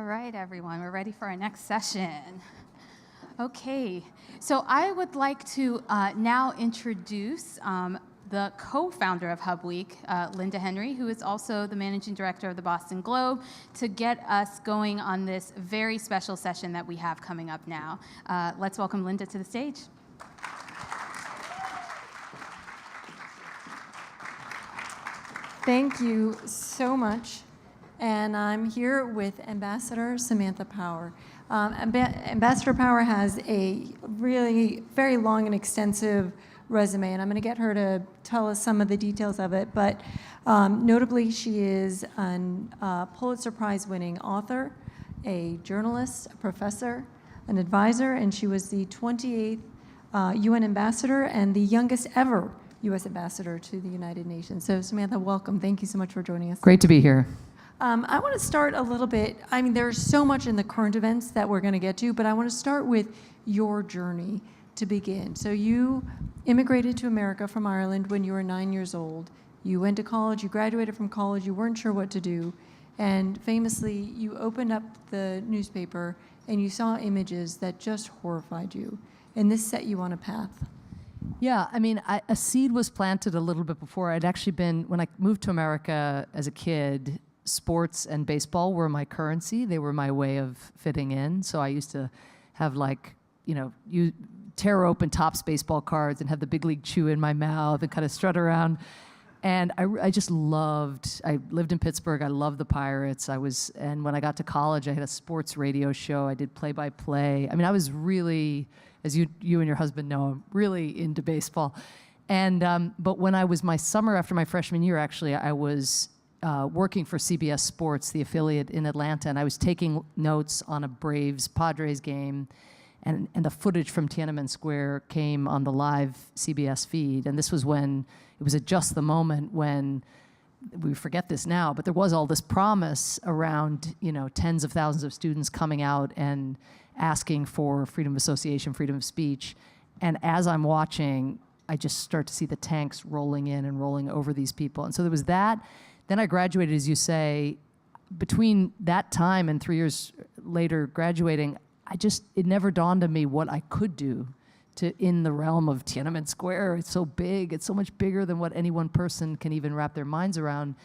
right, everyone, we're ready for our next session. Okay, so I would like to now introduce the co-founder of HUBweek, Linda Henry, who is also the managing director of the Boston Globe, to get us going on this very special session that we have coming up now. Let's welcome Linda to the stage. Thank you so much. And I'm here with Ambassador Samantha Power. Ambassador Power has a really very long and extensive resume, and I'm going to get her to tell us some of the details of it. But notably, she is a Pulitzer Prize-winning author, a journalist, a professor, an advisor, and she was the 28th UN ambassador and the youngest ever U.S. ambassador to the United Nations. So Samantha, welcome. Thank you so much for joining us. Great to be here. I want to start a little bit, I mean, there's so much in the current events that we're going to get to, but I want to start with your journey to begin. So you immigrated to America from Ireland when you were 9 years old. You went to college, you graduated from college, you weren't sure what to do, and famously you opened up the newspaper and you saw images that just horrified you, and this set you on a path. Yeah, I mean, a seed was planted a little bit before. I'd actually been, when I moved to America as a kid, sports and baseball were my currency. They were my way of fitting in. So I used to have, like, you tear open Topps baseball cards and have the big league chew in my mouth and kind of strut around. And I just loved, I lived in Pittsburgh, I loved the Pirates. And when I got to college, I had a sports radio show. I did play-by-play. I mean, I was really, as you and your husband know, I'm really into baseball. And, but when I was my summer after my freshman year, actually, I was working for CBS Sports, the affiliate in Atlanta, and I was taking notes on a Braves-Padres game, and the footage from Tiananmen Square came on the live CBS feed, and this was when, it was at just the moment when, we forget this now, but there was all this promise around, tens of thousands of students coming out and asking for freedom of association, freedom of speech, and as I'm watching, I just start to see the tanks rolling in and rolling over these people, and so there was that. Then I graduated, as you say. Between that time and 3 years later graduating, it never dawned on me what I could do in the realm of Tiananmen Square. It's so big, it's so much bigger than what any one person can even wrap their minds around.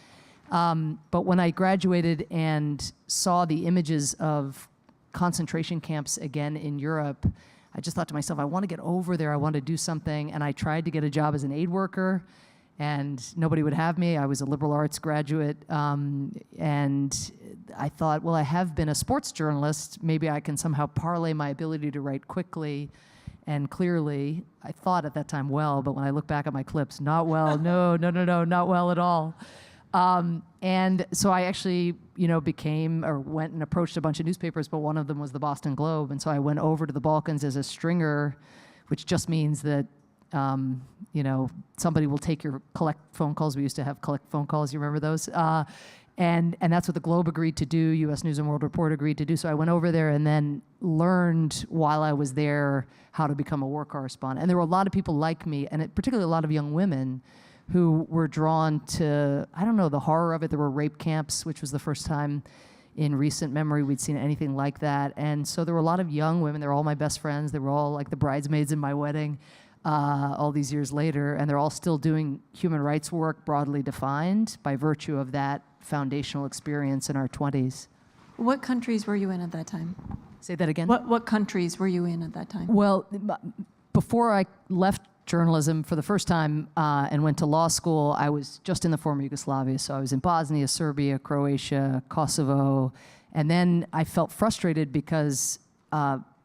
But when I graduated and saw the images of concentration camps again in Europe, I just thought to myself, I want to get over there, I want to do something, and I tried to get a job as an aid worker, and nobody would have me. I was a liberal arts graduate, and I thought, well, I have been a sports journalist. Maybe I can somehow parlay my ability to write quickly and clearly. I thought at that time well, but when I look back at my clips, not well. No, not well at all. And so I actually, went and approached a bunch of newspapers, but one of them was the Boston Globe, and so I went over to the Balkans as a stringer, which just means that somebody will take your collect phone calls. We used to have collect phone calls. You remember those? And that's what the Globe agreed to do. U.S. News and World Report agreed to do. So I went over there and then learned while I was there how to become a war correspondent. And there were a lot of people like me, and particularly a lot of young women who were drawn to, I don't know, the horror of it. There were rape camps, which was the first time in recent memory we'd seen anything like that. And so there were a lot of young women. They were all my best friends. They were all like the bridesmaids in my wedding. All these years later, and they're all still doing human rights work broadly defined by virtue of that foundational experience in our 20s. What countries were you in at that time? Say that again? What countries were you in at that time? Well, before I left journalism for the first time and went to law school, I was just in the former Yugoslavia. So I was in Bosnia, Serbia, Croatia, Kosovo, and then I felt frustrated because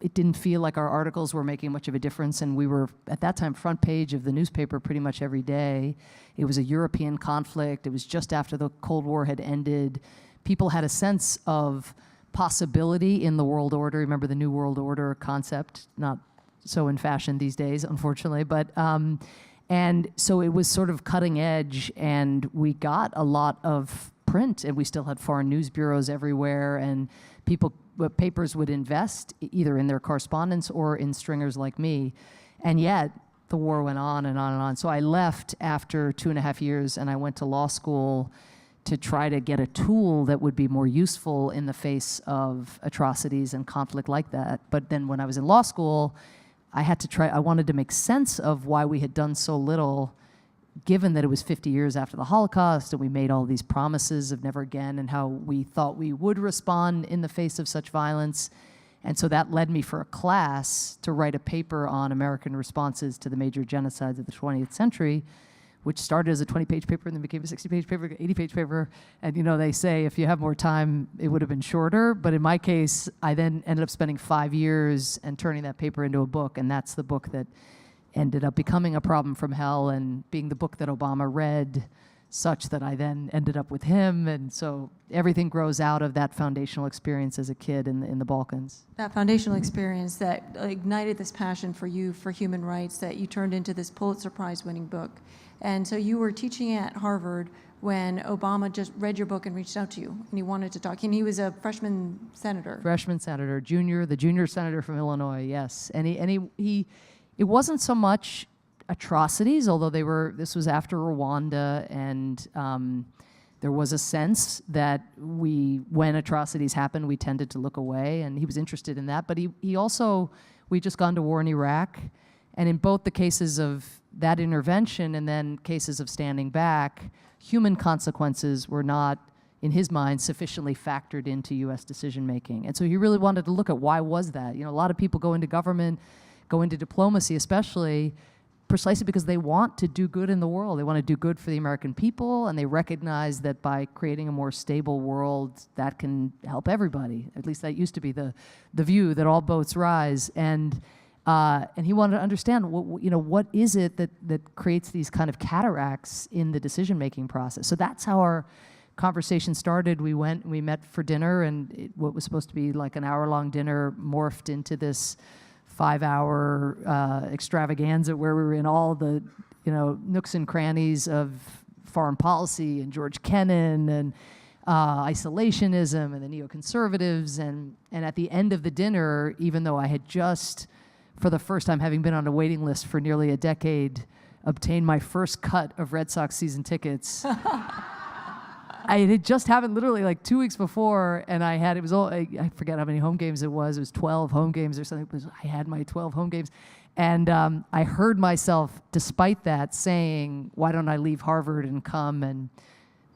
it didn't feel like our articles were making much of a difference, and we were, at that time, front page of the newspaper pretty much every day. It was a European conflict. It was just after the Cold War had ended. People had a sense of possibility in the world order. Remember the New World Order concept? Not so in fashion these days, unfortunately, but and so it was sort of cutting edge, and we got a lot of print, and we still had foreign news bureaus everywhere, and papers would invest either in their correspondence or in stringers like me, and yet the war went on and on and on. So I left after 2.5 years, and I went to law school to try to get a tool that would be more useful in the face of atrocities and conflict like that. But then when I was in law school, I wanted to make sense of why we had done so little, given that it was 50 years after the Holocaust and we made all these promises of never again and how we thought we would respond in the face of such violence. And so that led me for a class to write a paper on American responses to the major genocides of the 20th century, which started as a 20-page paper and then became a 60-page paper, 80-page paper. And they say if you have more time, it would have been shorter. But in my case, I then ended up spending 5 years and turning that paper into a book. And that's the book that ended up becoming A Problem from Hell and being the book that Obama read, such that I then ended up with him. And so everything grows out of that foundational experience as a kid in the Balkans. That foundational experience that ignited this passion for you for human rights that you turned into this Pulitzer Prize winning book. And so you were teaching at Harvard when Obama just read your book and reached out to you, and he wanted to talk. And he was a freshman senator. Freshman senator, the junior senator from Illinois, yes. And it wasn't so much atrocities, although this was after Rwanda, and there was a sense that when atrocities happened, we tended to look away, and he was interested in that. But he also, we'd just gone to war in Iraq, and in both the cases of that intervention and then cases of standing back, human consequences were not, in his mind, sufficiently factored into U.S. decision-making. And so he really wanted to look at why was that. A lot of people go into government, go into diplomacy especially, precisely because they want to do good in the world. They want to do good for the American people, and they recognize that by creating a more stable world, that can help everybody. At least that used to be the view, that all boats rise. And he wanted to understand what is it that creates these kind of cataracts in the decision-making process. So that's how our conversation started. We met for dinner, and what was supposed to be like an hour-long dinner morphed into this 5-hour extravaganza where we were in all the nooks and crannies of foreign policy and George Kennan and isolationism and the neoconservatives. And at the end of the dinner, even though I had just, for the first time, having been on a waiting list for nearly a decade, obtained my first cut of Red Sox season tickets. I had just happened literally like 2 weeks before, and I forget how many home games it was 12 home games or something. I had my 12 home games. And I heard myself, despite that, saying, why don't I leave Harvard and come and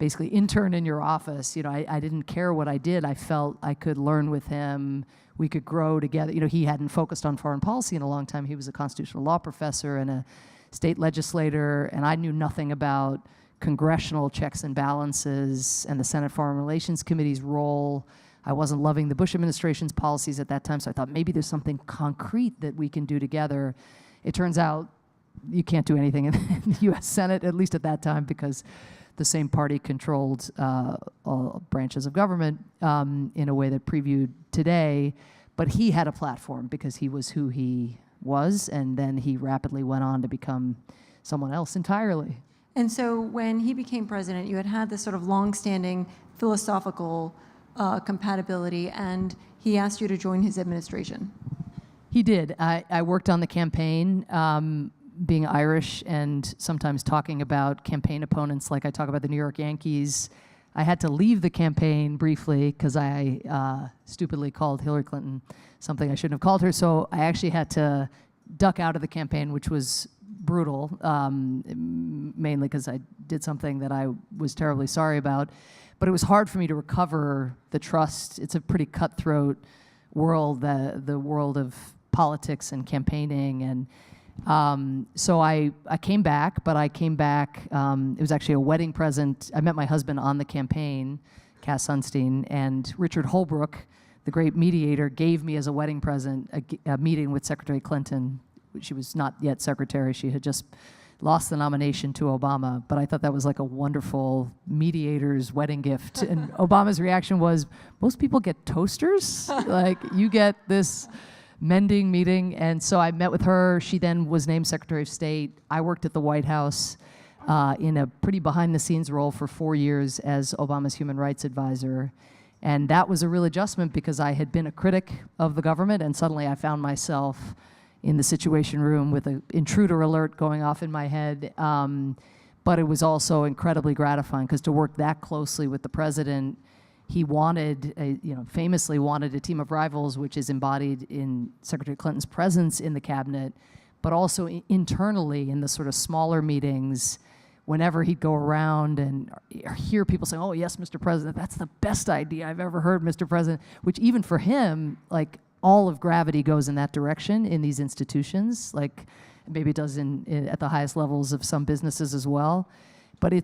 basically intern in your office? I didn't care what I did. I felt I could learn with him. We could grow together. He hadn't focused on foreign policy in a long time. He was a constitutional law professor and a state legislator, and I knew nothing about congressional checks and balances and the Senate Foreign Relations Committee's role. I wasn't loving the Bush administration's policies at that time, so I thought maybe there's something concrete that we can do together. It turns out you can't do anything in the U.S. Senate, at least at that time, because the same party controlled all branches of government in a way that previewed today. But he had a platform because he was who he was, and then he rapidly went on to become someone else entirely. And so when he became president, you had this sort of long-standing philosophical compatibility, and he asked you to join his administration. He did. I worked on the campaign, being Irish and sometimes talking about campaign opponents like I talk about the New York Yankees. I had to leave the campaign briefly because I stupidly called Hillary Clinton something I shouldn't have called her, so I actually had to duck out of the campaign, which was brutal, mainly because I did something that I was terribly sorry about. But it was hard for me to recover the trust. It's a pretty cutthroat world, the world of politics and campaigning. And so I came back, but I came back, it was actually a wedding present. I met my husband on the campaign, Cass Sunstein, and Richard Holbrooke, the great mediator, gave me as a wedding present a meeting with Secretary Clinton. She was not yet secretary. She had just lost the nomination to Obama. But I thought that was like a wonderful mediator's wedding gift. And Obama's reaction was, most people get toasters? Like, you get this mending meeting. And so I met with her. She then was named Secretary of State. I worked at the White House in a pretty behind-the-scenes role for 4 years as Obama's human rights advisor. And that was a real adjustment because I had been a critic of the government, and suddenly I found myself in the Situation Room with an intruder alert going off in my head. But it was also incredibly gratifying because to work that closely with the president, he wanted, famously wanted a team of rivals, which is embodied in Secretary Clinton's presence in the cabinet, but also internally in the sort of smaller meetings, whenever he'd go around and hear people saying, "Oh yes, Mr. President, that's the best idea I've ever heard, Mr. President," which even for him, like all of gravity goes in that direction in these institutions, like maybe it does at the highest levels of some businesses as well. But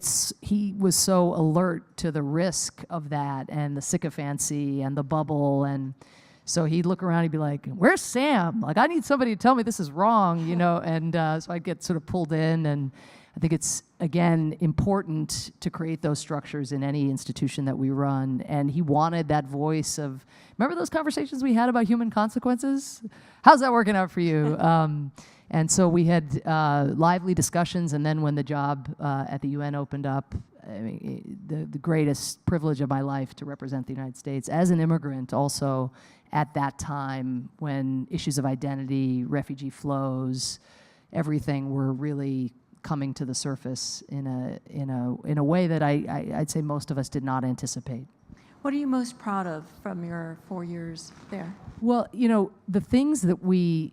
he was so alert to the risk of that and the sycophancy and the bubble. And so he'd look around, he'd be like, "Where's Sam? Like, I need somebody to tell me this is wrong," And so I'd get sort of pulled in. And I think it's, again, important to create those structures in any institution that we run. And he wanted that voice of, remember those conversations we had about human consequences? How's that working out for you? And so we had lively discussions, and then when the job at the UN opened up, I mean, the greatest privilege of my life to represent the United States as an immigrant also at that time when issues of identity, refugee flows, everything were really coming to the surface in a way that I'd say most of us did not anticipate. What are you most proud of from your 4 years there? Well, the things that we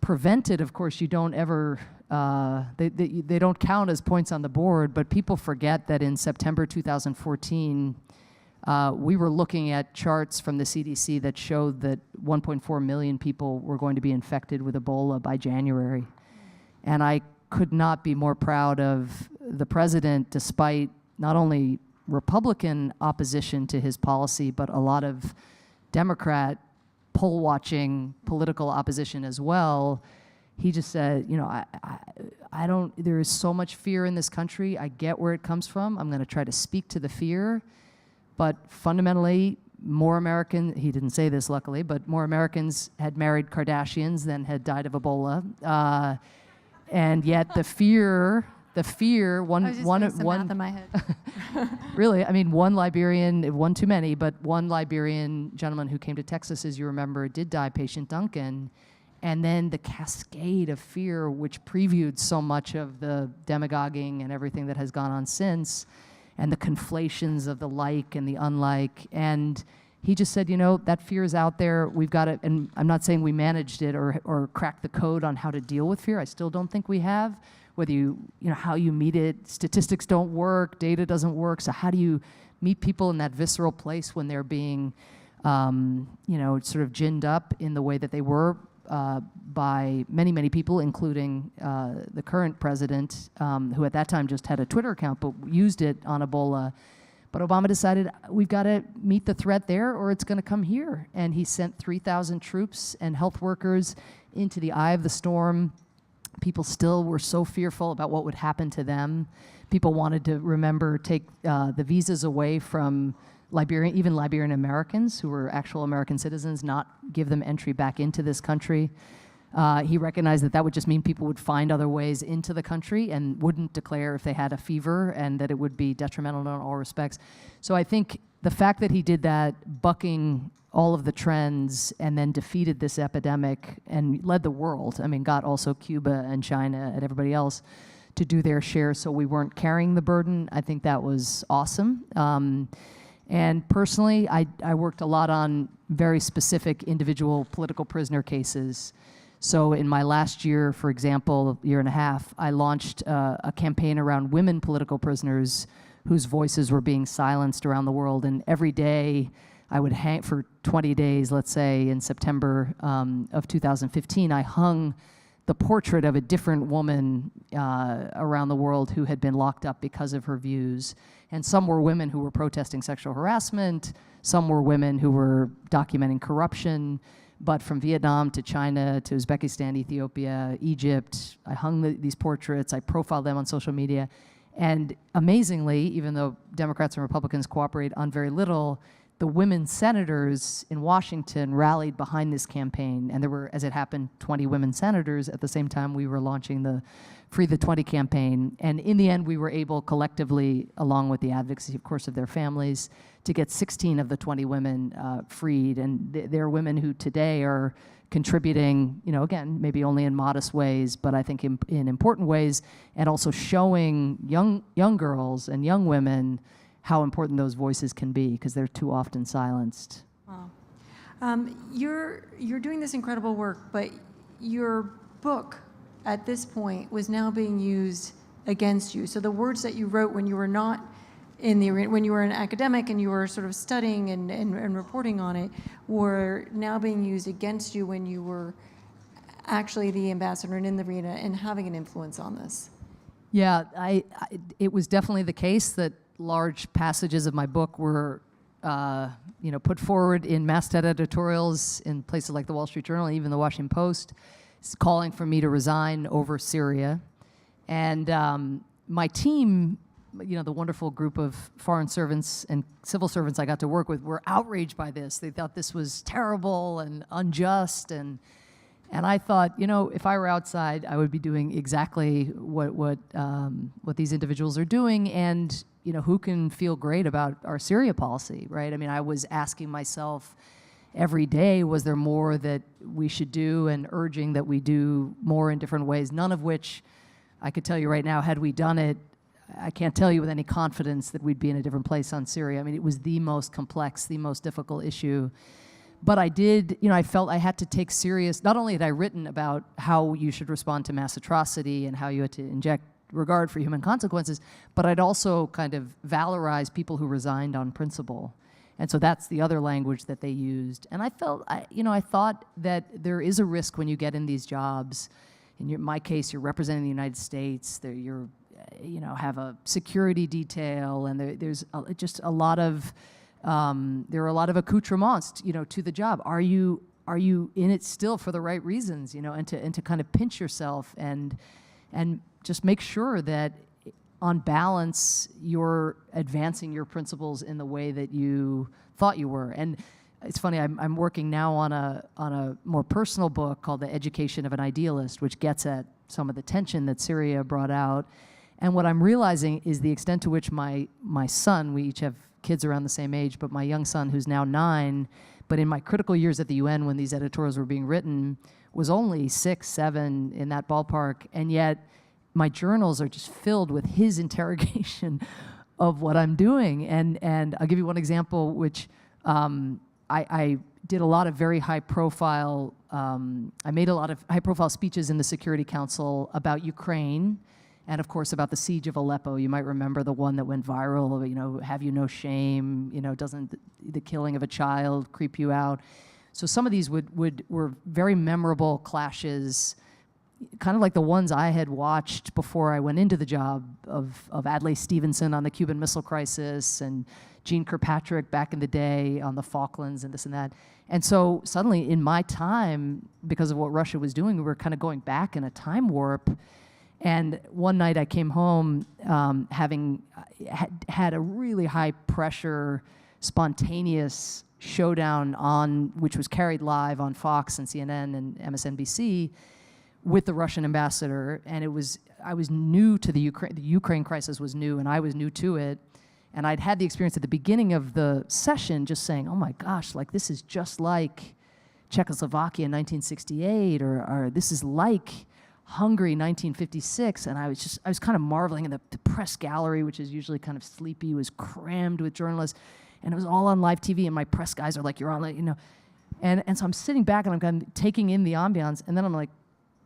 prevented, of course, you don't ever, they don't count as points on the board, but people forget that in September 2014, we were looking at charts from the CDC that showed that 1.4 million people were going to be infected with Ebola by January. And I could not be more proud of the president, despite not only Republican opposition to his policy, but a lot of Democrat poll-watching political opposition as well. He just said, I don't, there is so much fear in this country. I get where it comes from. I'm going to try to speak to the fear. But fundamentally, more Americans, he didn't say this luckily, but more Americans had married Kardashians than had died of Ebola. And yet the fear, one math in my head. Really, I mean, one too many, but one Liberian gentleman who came to Texas, as you remember, did die, Patient Duncan. And then the cascade of fear, which previewed so much of the demagoguing and everything that has gone on since, and the conflations of the like and the unlike. And he just said, that fear is out there. We've got it. And I'm not saying we managed it or cracked the code on how to deal with fear. I still don't think we have. Whether how you meet it, statistics don't work, data doesn't work. So how do you meet people in that visceral place when they're being, sort of ginned up in the way that they were by many, many people, including the current president, who at that time just had a Twitter account but used it on Ebola. But Obama decided we've got to meet the threat there or it's going to come here. And he sent 3,000 troops and health workers into the eye of the storm. People still were so fearful about what would happen to them. People wanted to take the visas away from even Liberian Americans who were actual American citizens, not give them entry back into this country. He recognized that would just mean people would find other ways into the country and wouldn't declare if they had a fever, and that it would be detrimental in all respects. So I think the fact that he did that, bucking all of the trends, and then defeated this epidemic and led the world, got also Cuba and China and everybody else to do their share so we weren't carrying the burden, I think that was awesome. And personally, I worked a lot on very specific individual political prisoner cases. So in my last year, for example, year and a half, I launched a campaign around women political prisoners whose voices were being silenced around the world. And every day, I would hang for 20 days, let's say, in September of 2015, I hung the portrait of a different woman around the world who had been locked up because of her views. And some were women who were protesting sexual harassment, some were women who were documenting corruption. But from Vietnam to China to Uzbekistan, Ethiopia, Egypt, I hung these portraits, I profiled them on social media. And amazingly, even though Democrats and Republicans cooperate on very little, the women senators in Washington rallied behind this campaign, and there were, as it happened, 20 women senators at the same time we were launching the Free the 20 campaign. And in the end, we were able collectively, along with the advocacy, of course, of their families, to get 16 of the 20 women freed. And they're women who today are contributing, again, maybe only in modest ways, but I think in important ways, and also showing young girls and young women how important those voices can be, because they're too often silenced. Wow. You're doing this incredible work, but your book at this point was now being used against you. So the words that you wrote when you were not in the arena, when you were an academic and you were sort of studying and reporting on it, were now being used against you when you were actually the ambassador and in the arena and having an influence on this. Yeah, it was definitely the case that large passages of my book were put forward in masthead editorials in places like the Wall Street Journal, even the Washington Post, calling for me to resign over Syria. And my team, the wonderful group of foreign servants and civil servants I got to work with, were outraged by this. They thought this was terrible and unjust. And I thought, if I were outside, I would be doing exactly what these individuals are doing. And who can feel great about our Syria policy, right? I mean, I was asking myself every day, was there more that we should do, and urging that we do more in different ways, none of which I could tell you right now, had we done it, I can't tell you with any confidence that we'd be in a different place on Syria. I mean, it was the most complex, the most difficult issue. But I did, I felt I had to take serious, not only had I written about how you should respond to mass atrocity and how you had to inject regard for human consequences, but I'd also kind of valorize people who resigned on principle. And so that's the other language that they used. And I felt, I thought that there is a risk when you get in these jobs. In my case, you're representing the United States. You're, have a security detail, and there's just a lot of, there are a lot of accoutrements, to the job. Are you in it still for the right reasons, and to kind of pinch yourself and just make sure that on balance you're advancing your principles in the way that you thought you were. And it's funny, I'm working now on a more personal book called The Education of an Idealist, which gets at some of the tension that Syria brought out. And what I'm realizing is the extent to which my son, we each have kids around the same age, but my young son, who's now 9, but in my critical years at the UN when these editorials were being written, was only 6, 7, in that ballpark, and yet my journals are just filled with his interrogation of what I'm doing. And I'll give you one example, which I did a lot of very high-profile, I made a lot of high-profile speeches in the Security Council about Ukraine, and of course about the siege of Aleppo. You might remember the one that went viral, have you no shame, doesn't the killing of a child creep you out? So some of these were very memorable clashes, kind of like the ones I had watched before I went into the job of Adlai Stevenson on the Cuban Missile Crisis and Jeane Kirkpatrick back in the day on the Falklands and this and that. And so suddenly in my time, because of what Russia was doing, we were kind of going back in a time warp. And one night I came home having had a really high pressure, spontaneous showdown which was carried live on Fox and CNN and MSNBC with the Russian ambassador, and I was new to the Ukraine crisis was new, and I was new to it, and I'd had the experience at the beginning of the session just saying, oh my gosh, like this is just like Czechoslovakia in 1968, or this is like Hungary 1956, and I was kind of marveling, and the press gallery, which is usually kind of sleepy, was crammed with journalists, and it was all on live TV, and my press guys are like, you're on, and so I'm sitting back and I'm kind of taking in the ambiance, and then I'm like,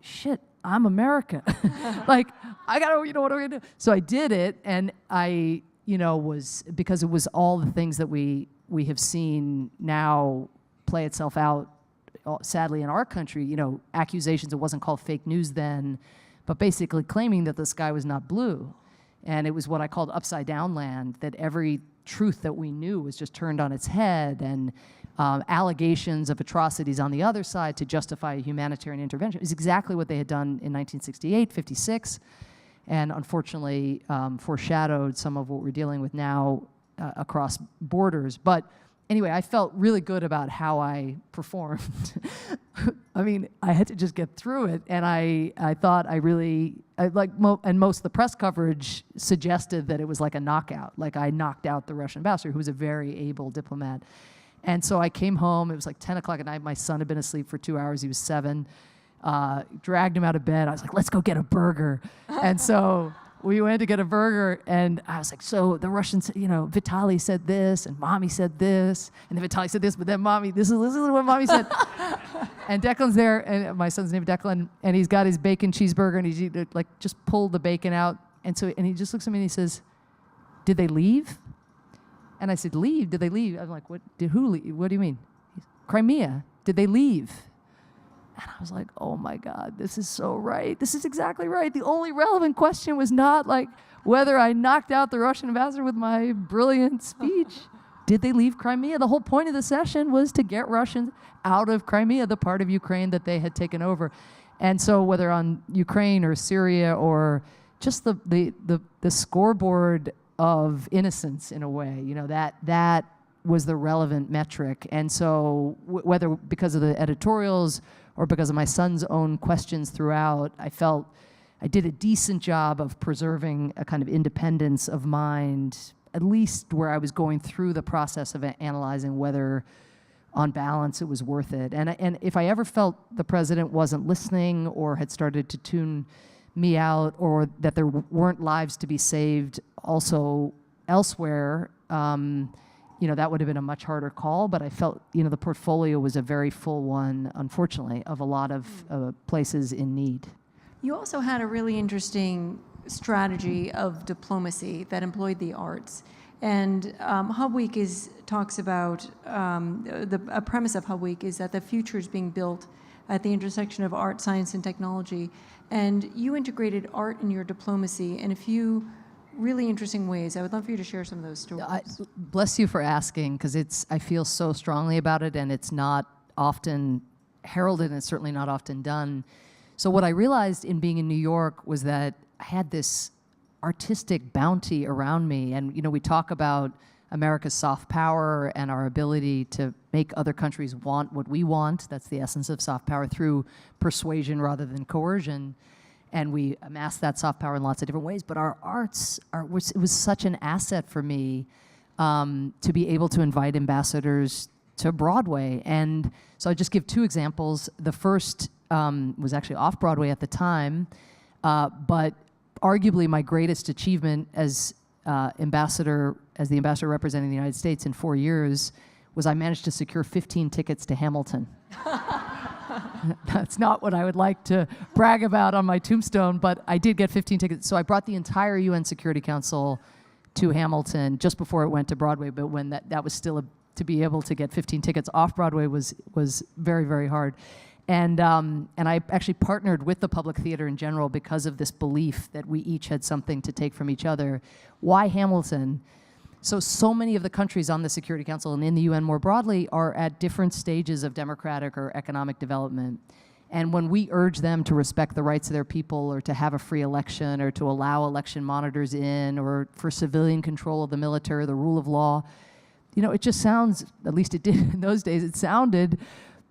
shit, I'm America. Like, I gotta, what are we gonna do? So I did it, and I, because it was all the things that we have seen now play itself out, sadly, in our country, accusations, it wasn't called fake news then, but basically claiming that the sky was not blue. And it was what I called upside down land, that every truth that we knew was just turned on its head, and allegations of atrocities on the other side to justify a humanitarian intervention is exactly what they had done in 1968, 56, and unfortunately foreshadowed some of what we're dealing with now across borders. But anyway, I felt really good about how I performed. I mean, I had to just get through it, and I thought and most of the press coverage suggested that it was like a knockout, like I knocked out the Russian ambassador, who was a very able diplomat. And so I came home, it was like 10 o'clock at night, my son had been asleep for 2 hours, he was 7, dragged him out of bed, I was like, let's go get a burger. And so we went to get a burger, and I was like, so the Russians, Vitaly said this, and Mommy said this, and then Vitaly said this, but then Mommy, this is what Mommy said. And Declan's there, and my son's name is Declan, and he's got his bacon cheeseburger, and he's just pulled the bacon out, and he just looks at me and he says, did they leave? And I said, leave? Did they leave? I'm like, who leave? What do you mean? Crimea. Did they leave? And I was like, oh my God, this is so right. This is exactly right. The only relevant question was not like whether I knocked out the Russian ambassador with my brilliant speech. Did they leave Crimea? The whole point of the session was to get Russians out of Crimea, the part of Ukraine that they had taken over. And so whether on Ukraine or Syria or just the scoreboard of innocence in a way, that was the relevant metric. And so whether because of the editorials or because of my son's own questions throughout, I felt I did a decent job of preserving a kind of independence of mind, at least where I was going through the process of analyzing whether, on balance, it was worth it. And if I ever felt the president wasn't listening or had started to tune me out, or that there weren't lives to be saved also elsewhere, that would have been a much harder call, but I felt, the portfolio was a very full one, unfortunately, of a lot of places in need. You also had a really interesting strategy of diplomacy that employed the arts. And HUBweek talks about, a premise of HUBweek is that the future is being built at the intersection of art, science, and technology. And you integrated art in your diplomacy in a few really interesting ways. I would love for you to share some of those stories. Bless you for asking, because I feel so strongly about it, and it's not often heralded, and it's certainly not often done. So what I realized in being in New York was that I had this artistic bounty around me, and we talk about America's soft power and our ability to make other countries want what we want. That's the essence of soft power, through persuasion rather than coercion. And we amass that soft power in lots of different ways. But our arts, it was such an asset for me to be able to invite ambassadors to Broadway. And so I'll just give 2 examples. The first was actually off Broadway at the time, but arguably my greatest achievement as the ambassador representing the United States in 4 years was I managed to secure 15 tickets to Hamilton. That's not what I would like to brag about on my tombstone, but I did get 15 tickets. So I brought the entire UN Security Council to Hamilton just before it went to Broadway, but when that was still to be able to get 15 tickets off Broadway was very, very hard. And I actually partnered with the Public Theater in general because of this belief that we each had something to take from each other. Why Hamilton? So many of the countries on the Security Council and in the UN more broadly are at different stages of democratic or economic development. And when we urge them to respect the rights of their people, or to have a free election, or to allow election monitors in, or for civilian control of the military, the rule of law, it just sounds, at least it did in those days, it sounded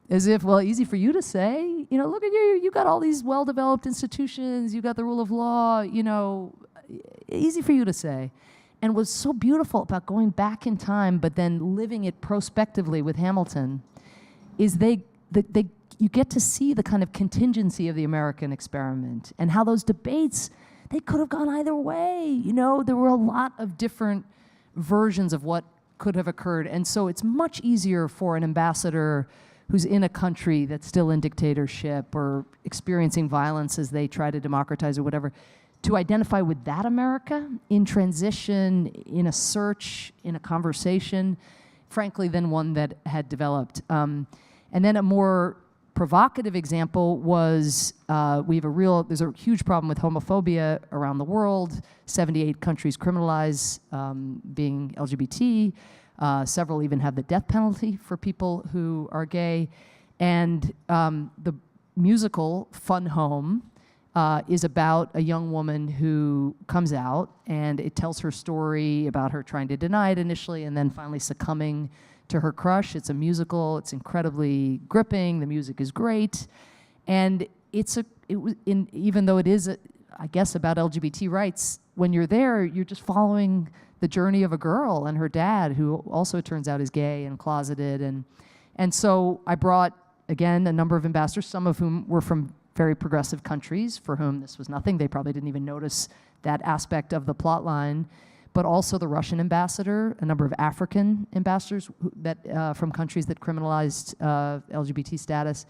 as if, well, easy for you to say, look at you got all these well-developed institutions, you got the rule of law, easy for you to say. And what's so beautiful about going back in time, but then living it prospectively with Hamilton, is you get to see the kind of contingency of the American experiment, and how those debates, they could have gone either way. There were a lot of different versions of what could have occurred. And so it's much easier for an ambassador who's in a country that's still in dictatorship or experiencing violence as they try to democratize or whatever, to identify with that America in transition, in a search, in a conversation, frankly, than one that had developed. And then a more provocative example was there's a huge problem with homophobia around the world. 78 countries criminalize being LGBT. Several even have the death penalty for people who are gay. And the musical Fun Home is about a young woman who comes out, and it tells her story about her trying to deny it initially and then finally succumbing to her crush. It's a musical. It's incredibly gripping. The music is great, and even though it is, I guess, about LGBT rights. When you're there, you're just following the journey of a girl and her dad, who also turns out is gay and closeted, and so I brought again a number of ambassadors, some of whom were from very progressive countries, for whom this was nothing. They probably didn't even notice that aspect of the plot line, but also the Russian ambassador, a number of African ambassadors from countries that criminalized LGBT status.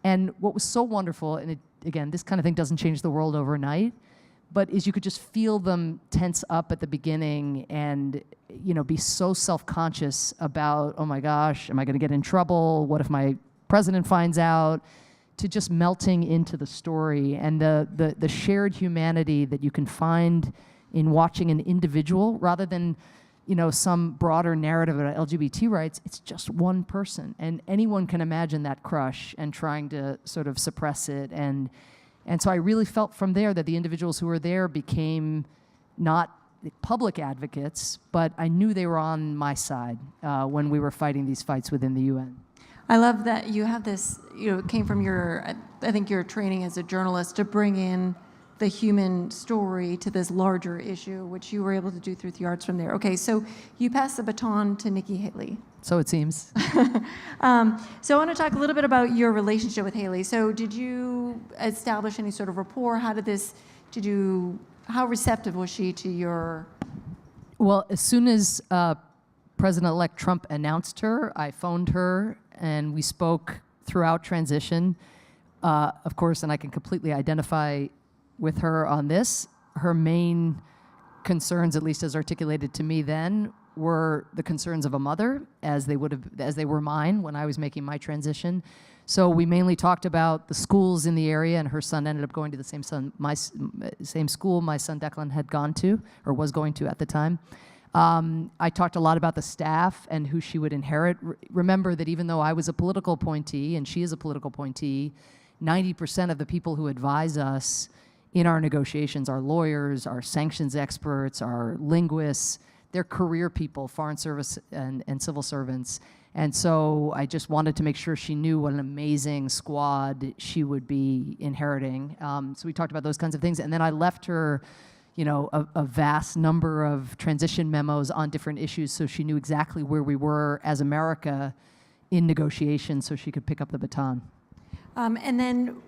And what was so wonderful, and again, this kind of thing doesn't change the world overnight, but is you could just feel them tense up at the beginning and be so self-conscious about, oh my gosh, am I going to get in trouble? What if my president finds out? To just melting into the story and the shared humanity that you can find in watching an individual rather than some broader narrative about LGBT rights. It's just one person, and anyone can imagine that crush and trying to sort of suppress it. And so I really felt from there that the individuals who were there became not public advocates, but I knew they were on my side when we were fighting these fights within the UN. I love that you have this, it came from I think your training as a journalist to bring in the human story to this larger issue, which you were able to do through the arts from there. Okay, so you passed the baton to Nikki Haley. So it seems. So I want to talk a little bit about your relationship with Haley. So did you establish any sort of rapport? How receptive was she to your? Well, as soon as President-elect Trump announced her, I phoned her and we spoke throughout transition. Of course, and I can completely identify with her on this. Her main concerns, at least as articulated to me then, were the concerns of a mother, as they were mine when I was making my transition. So we mainly talked about the schools in the area, and her son ended up going to the same school my son Declan had gone to, or was going to at the time. I talked a lot about the staff and who she would inherit. Remember that even though I was a political appointee and she is a political appointee, 90% of the people who advise us in our negotiations are lawyers, are sanctions experts, are linguists. They're career people, foreign service and civil servants. And so I just wanted to make sure she knew what an amazing squad she would be inheriting. So we talked about those kinds of things. And then I left her a vast number of transition memos on different issues so she knew exactly where we were as America in negotiations so she could pick up the baton. And then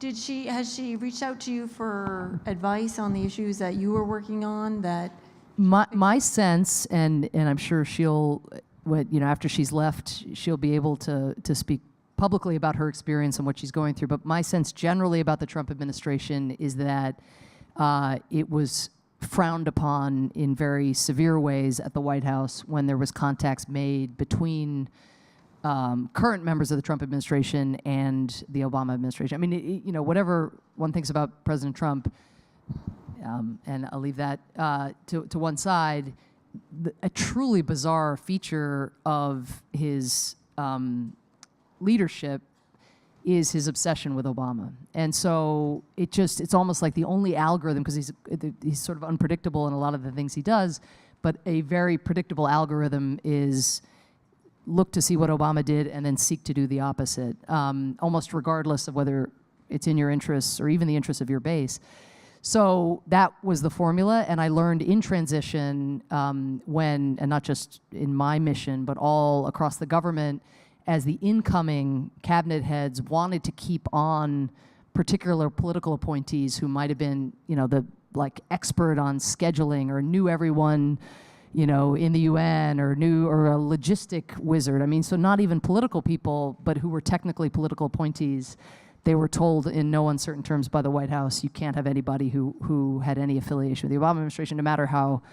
has she reached out to you for advice on the issues that you were working on that? My sense, and I'm sure she'll, after she's left, she'll be able to speak publicly about her experience and what she's going through. But my sense generally about the Trump administration is that it was frowned upon in very severe ways at the White House when there was contacts made between current members of the Trump administration and the Obama administration. I mean, whatever one thinks about President Trump, and I'll leave that to one side, a truly bizarre feature of his leadership is his obsession with Obama. And so it's almost like the only algorithm, because he's sort of unpredictable in a lot of the things he does, but a very predictable algorithm is look to see what Obama did and then seek to do the opposite, almost regardless of whether it's in your interests or even the interests of your base. So that was the formula, and I learned in transition and not just in my mission, but all across the government, as the incoming cabinet heads wanted to keep on particular political appointees who might have been, the expert on scheduling or knew everyone, in the UN or a logistic wizard. I mean, so not even political people, but who were technically political appointees. They were told in no uncertain terms by the White House, you can't have anybody who had any affiliation with the Obama administration, no matter how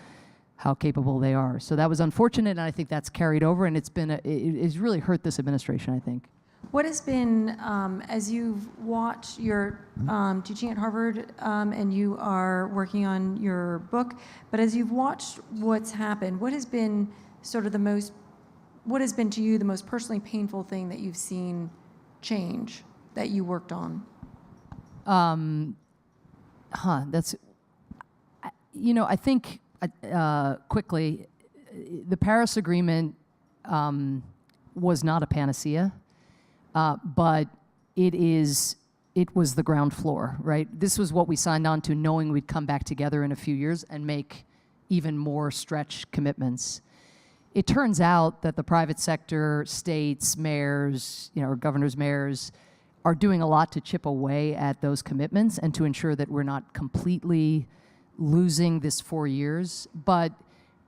capable they are. So that was unfortunate, and I think that's carried over, and it's really hurt this administration, I think. What has been, as you've watched your teaching at Harvard, and you are working on your book, but as you've watched what's happened, what has been to you the most personally painful thing that you've seen change that you worked on? I think quickly, the Paris Agreement was not a panacea, but it was the ground floor, right? This was what we signed on to, knowing we'd come back together in a few years and make even more stretch commitments. It turns out that the private sector, states, mayors, or governors, mayors, are doing a lot to chip away at those commitments and to ensure that we're not completely losing this 4 years. But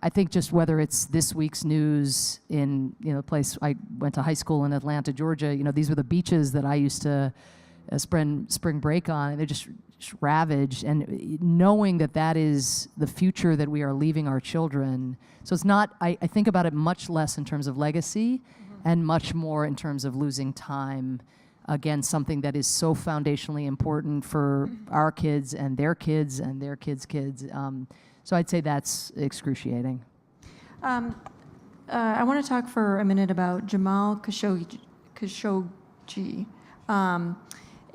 I think just whether it's this week's news in the place I went to high school in Atlanta, Georgia, these were the beaches that I used to spring break on, and they're just ravaged. And knowing that that is the future that we are leaving our children, so it's not. I think about it much less in terms of legacy, and much more in terms of losing time. Again, something that is so foundationally important for our kids and their kids and their kids' kids. So I'd say that's excruciating. I want to talk for a minute about Jamal Khashoggi.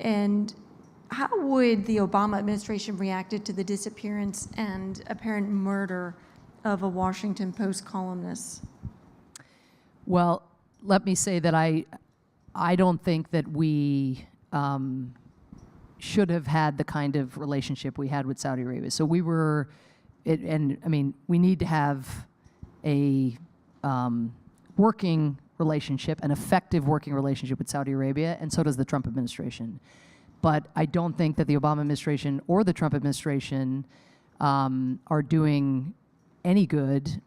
And how would the Obama administration reacted to the disappearance and apparent murder of a Washington Post columnist? Well, let me say that I don't think that we should have had the kind of relationship we had with Saudi Arabia. So we were, we need to have a working relationship, an effective working relationship with Saudi Arabia, and so does the Trump administration. But I don't think that the Obama administration or the Trump administration are doing any good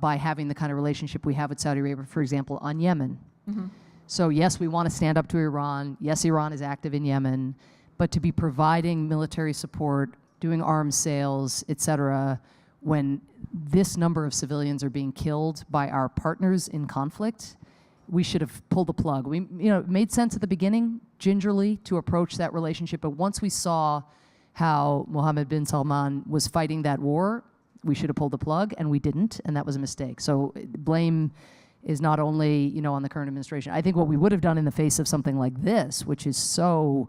by having the kind of relationship we have with Saudi Arabia, for example, on Yemen. Mm-hmm. So yes, we want to stand up to Iran. Yes, Iran is active in Yemen, but to be providing military support, doing arms sales, et cetera, when this number of civilians are being killed by our partners in conflict, we should have pulled the plug. It made sense at the beginning, gingerly, to approach that relationship, but once we saw how Mohammed bin Salman was fighting that war, we should have pulled the plug, and we didn't, and that was a mistake. So blame is not only on the current administration. I think what we would have done in the face of something like this, which is so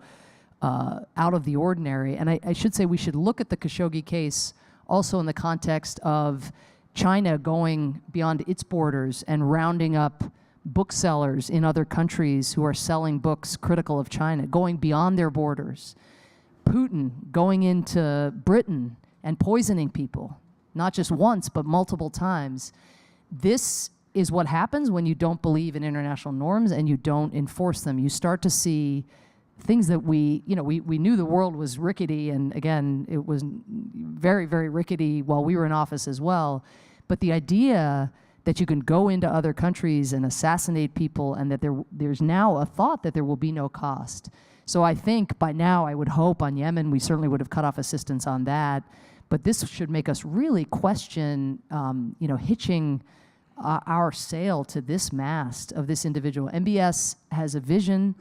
out of the ordinary, and I should say we should look at the Khashoggi case also in the context of China going beyond its borders and rounding up booksellers in other countries who are selling books critical of China, going beyond their borders. Putin going into Britain and poisoning people, not just once, but multiple times. This is what happens when you don't believe in international norms and you don't enforce them. You start to see things that we knew the world was rickety, and again, it was very, very rickety while we were in office as well. But the idea that you can go into other countries and assassinate people, and that there's now a thought that there will be no cost. So I think by now, I would hope on Yemen, we certainly would have cut off assistance on that. But this should make us really question, hitching our sail to this mast of this individual. MBS has a vision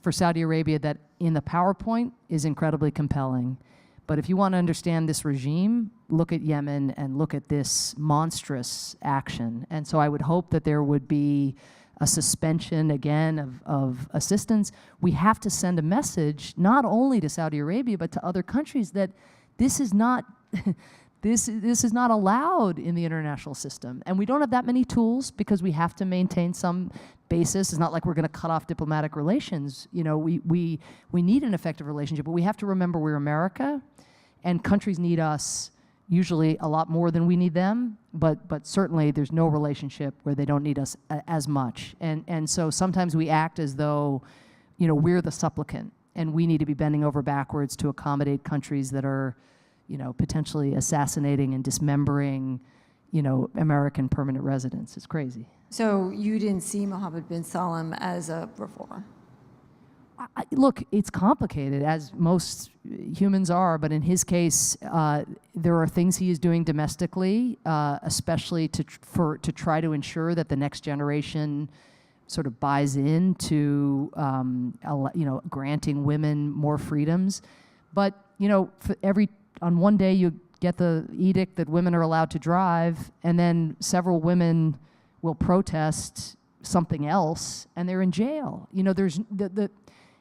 for Saudi Arabia that in the PowerPoint is incredibly compelling. But if you want to understand this regime, look at Yemen and look at this monstrous action. And so I would hope that there would be a suspension, again, of assistance. We have to send a message, not only to Saudi Arabia, but to other countries, that this is not this is not allowed in the international system. And we don't have that many tools because we have to maintain some basis. It's not like we're going to cut off diplomatic relations. We need an effective relationship, but we have to remember we're America, and countries need us usually a lot more than we need them, but certainly there's no relationship where they don't need us as much. And so sometimes we act as though, we're the supplicant, and we need to be bending over backwards to accommodate countries that are, potentially assassinating and dismembering, American permanent residents. It's crazy. So you didn't see Mohammed bin Salman as a reformer? Look, it's complicated, as most humans are, but in his case, there are things he is doing domestically, especially to try to ensure that the next generation sort of buys into, granting women more freedoms. But on one day you get the edict that women are allowed to drive, and then several women will protest something else, and they're in jail. There's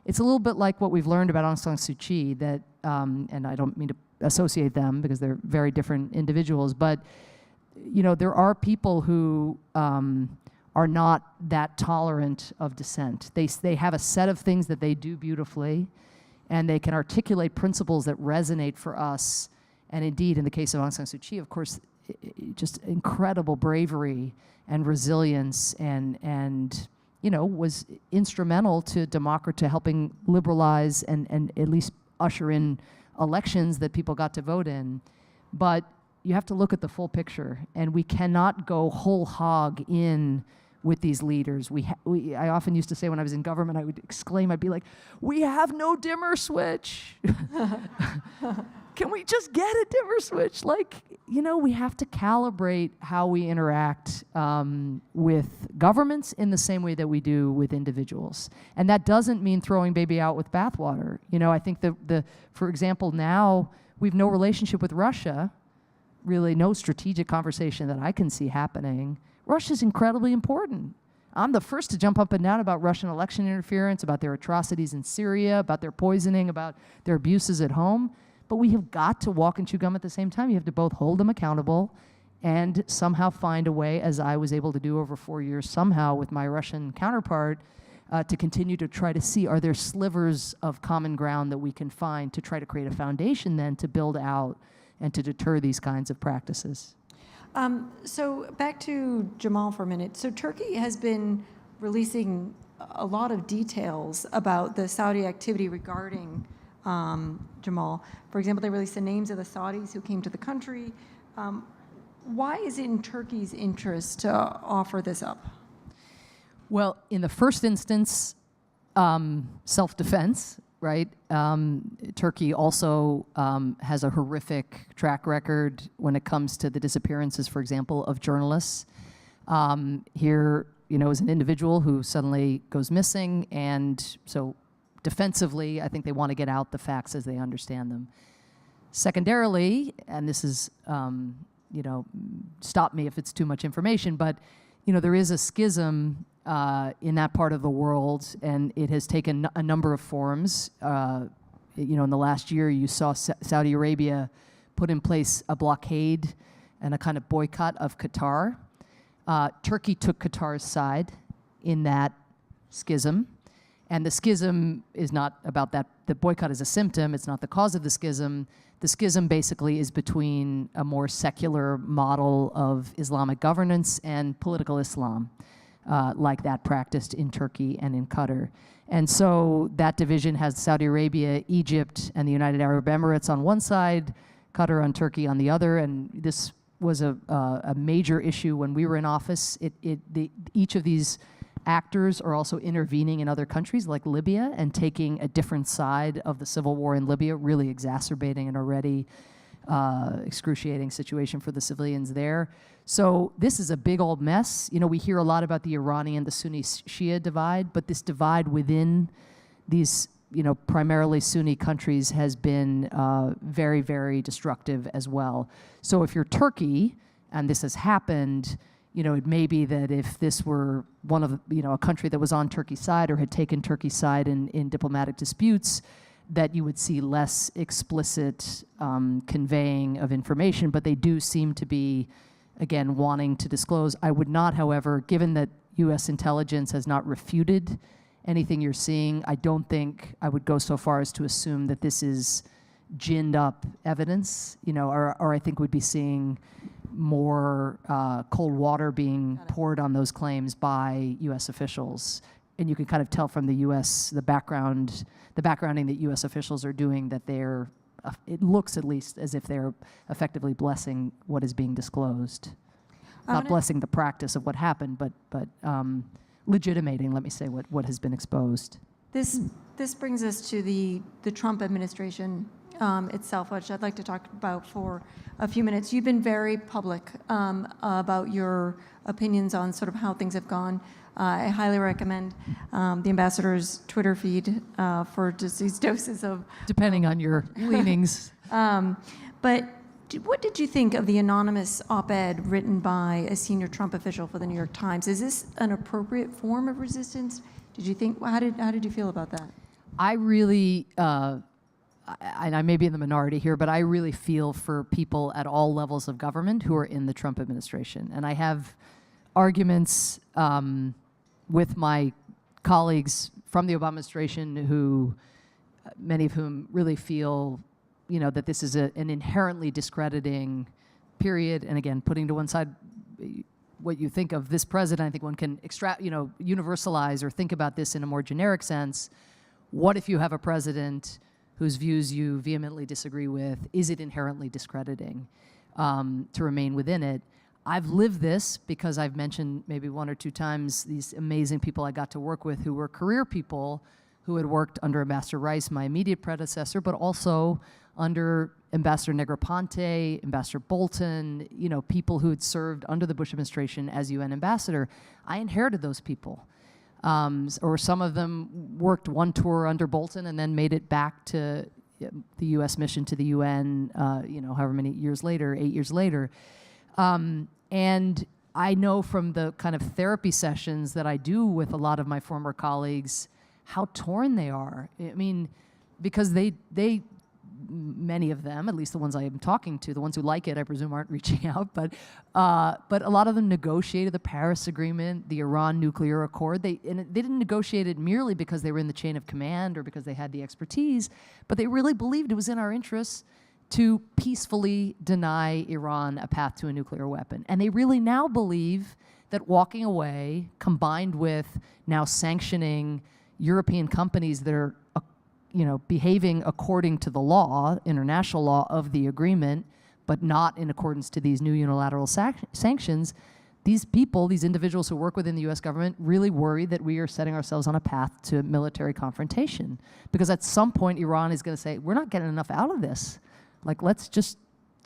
it's a little bit like what we've learned about Aung San Suu Kyi, that, and I don't mean to associate them because they're very different individuals, but there are people who are are not that tolerant of dissent. They have a set of things that they do beautifully, and they can articulate principles that resonate for us. And indeed, in the case of Aung San Suu Kyi, of course, just incredible bravery and resilience, and was instrumental to helping liberalize and at least usher in elections that people got to vote in. But you have to look at the full picture, and we cannot go whole hog in with these leaders. I often used to say when I was in government, I would exclaim, I'd be like, we have no dimmer switch. Can we just get a dimmer switch? We have to calibrate how we interact with governments in the same way that we do with individuals. And that doesn't mean throwing baby out with bathwater. I think for example, now we've no relationship with Russia, really no strategic conversation that I can see happening. Russia's incredibly important. I'm the first to jump up and down about Russian election interference, about their atrocities in Syria, about their poisoning, about their abuses at home. But we have got to walk and chew gum at the same time. You have to both hold them accountable and somehow find a way, as I was able to do over 4 years, somehow with my Russian counterpart, to continue to try to see, are there slivers of common ground that we can find to try to create a foundation then to build out and to deter these kinds of practices. So back to Jamal for a minute. So Turkey has been releasing a lot of details about the Saudi activity regarding Jamal. For example, they released the names of the Saudis who came to the country. Why is it in Turkey's interest to offer this up? Well, in the first instance, self-defense, right? Turkey also has a horrific track record when it comes to the disappearances, for example, of journalists. Here, is an individual who suddenly goes missing, and so defensively, I think they want to get out the facts as they understand them. Secondarily, and this is, stop me if it's too much information, but there is a schism in that part of the world, and it has taken a number of forms. In the last year, you saw Saudi Arabia put in place a blockade and a kind of boycott of Qatar. Turkey took Qatar's side in that schism, and the schism is not about that. The boycott is a symptom. It's not the cause of the schism. The schism basically is between a more secular model of Islamic governance and political Islam, like that practiced in Turkey and in Qatar. And so that division has Saudi Arabia, Egypt, and the United Arab Emirates on one side, Qatar and Turkey on the other. And this was a major issue when we were in office. Each of these actors are also intervening in other countries like Libya and taking a different side of the civil war in Libya, really exacerbating an already excruciating situation for the civilians there. So this is a big old mess. We hear a lot about the Iranian, the Sunni Shia divide, but this divide within these, primarily Sunni countries has been very, very destructive as well. So if you're Turkey and this has happened, it may be that if this were one of, a country that was on Turkey's side or had taken Turkey's side in diplomatic disputes, that you would see less explicit conveying of information, but they do seem to be, again, wanting to disclose. I would not, however, given that U.S. intelligence has not refuted anything you're seeing, I don't think I would go so far as to assume that this is ginned up evidence, or I think we'd be seeing more cold water being poured on those claims by U.S. officials. And you can kind of tell from the U.S., the backgrounding that U.S. officials are doing, that it looks at least as if they're effectively blessing what is being disclosed. Not blessing the practice of what happened, but legitimating, let me say, what has been exposed. This brings us to the Trump administration itself, which I'd like to talk about for a few minutes. You've been very public about your opinions on sort of how things have gone. I highly recommend the ambassador's Twitter feed for just these doses of... Depending on your leanings. But what did you think of the anonymous op-ed written by a senior Trump official for the New York Times? Is this an appropriate form of resistance? Did you think, how did you feel about that? I really, and I may be in the minority here, but I really feel for people at all levels of government who are in the Trump administration. And I have arguments with my colleagues from the Obama administration who, many of whom really feel, that this is an inherently discrediting period. And again, putting to one side what you think of this president, I think one can universalize or think about this in a more generic sense. What if you have a president whose views you vehemently disagree with? Is it inherently discrediting to remain within it? I've lived this because I've mentioned maybe one or two times these amazing people I got to work with who were career people who had worked under Ambassador Rice, my immediate predecessor, but also under Ambassador Negroponte, Ambassador Bolton, people who had served under the Bush administration as UN ambassador. I inherited those people. Or some of them worked one tour under Bolton and then made it back to the U.S. mission to the UN, however many years later, 8 years later. And I know from the kind of therapy sessions that I do with a lot of my former colleagues how torn they are. I mean, because they many of them, at least the ones I am talking to, the ones who like it, I presume, aren't reaching out, but a lot of them negotiated the Paris Agreement, the Iran nuclear accord. They didn't negotiate it merely because they were in the chain of command or because they had the expertise, but they really believed it was in our interests to peacefully deny Iran a path to a nuclear weapon. And they really now believe that walking away, combined with now sanctioning European companies that are behaving according to the law, international law of the agreement, but not in accordance to these new unilateral sanctions, these people, these individuals who work within the US government really worry that we are setting ourselves on a path to military confrontation. Because at some point, Iran is going to say, we're not getting enough out of this. Like, let's just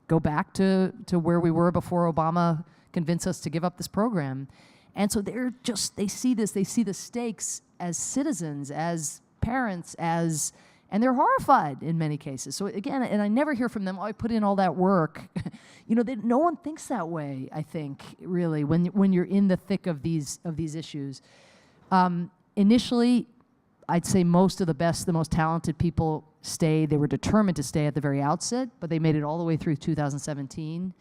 go back to where we were before Obama convinced us to give up this program. And so they see this, they see the stakes as citizens, as parents, and they're horrified in many cases. So again, and I never hear from them, I put in all that work. No one thinks that way, I think, really, when you're in the thick of these issues. Initially, I'd say most of the best, the most talented people stayed. They were determined to stay at the very outset, but they made it all the way through 2017.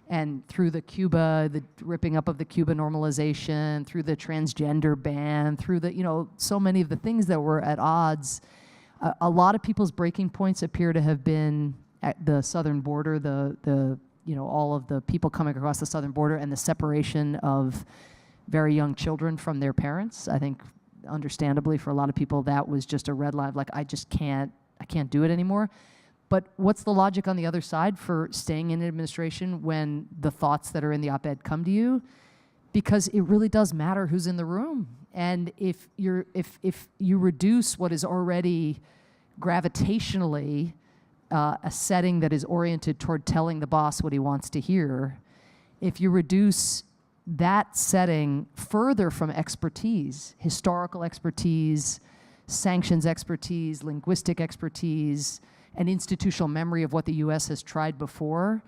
And through the ripping up of the Cuba normalization, through the transgender ban, through so many of the things that were at odds, a lot of people's breaking points appear to have been at the southern border, all of the people coming across the southern border and the separation of very young children from their parents. I think, understandably, for a lot of people, that was just a red line, like, I can't do it anymore. But what's the logic on the other side for staying in an administration when the thoughts that are in the op-ed come to you? Because it really does matter who's in the room. And if you reduce what is already gravitationally a setting that is oriented toward telling the boss what he wants to hear, if you reduce that setting further from expertise, historical expertise, sanctions expertise, linguistic expertise, and institutional memory of what the U.S. has tried before,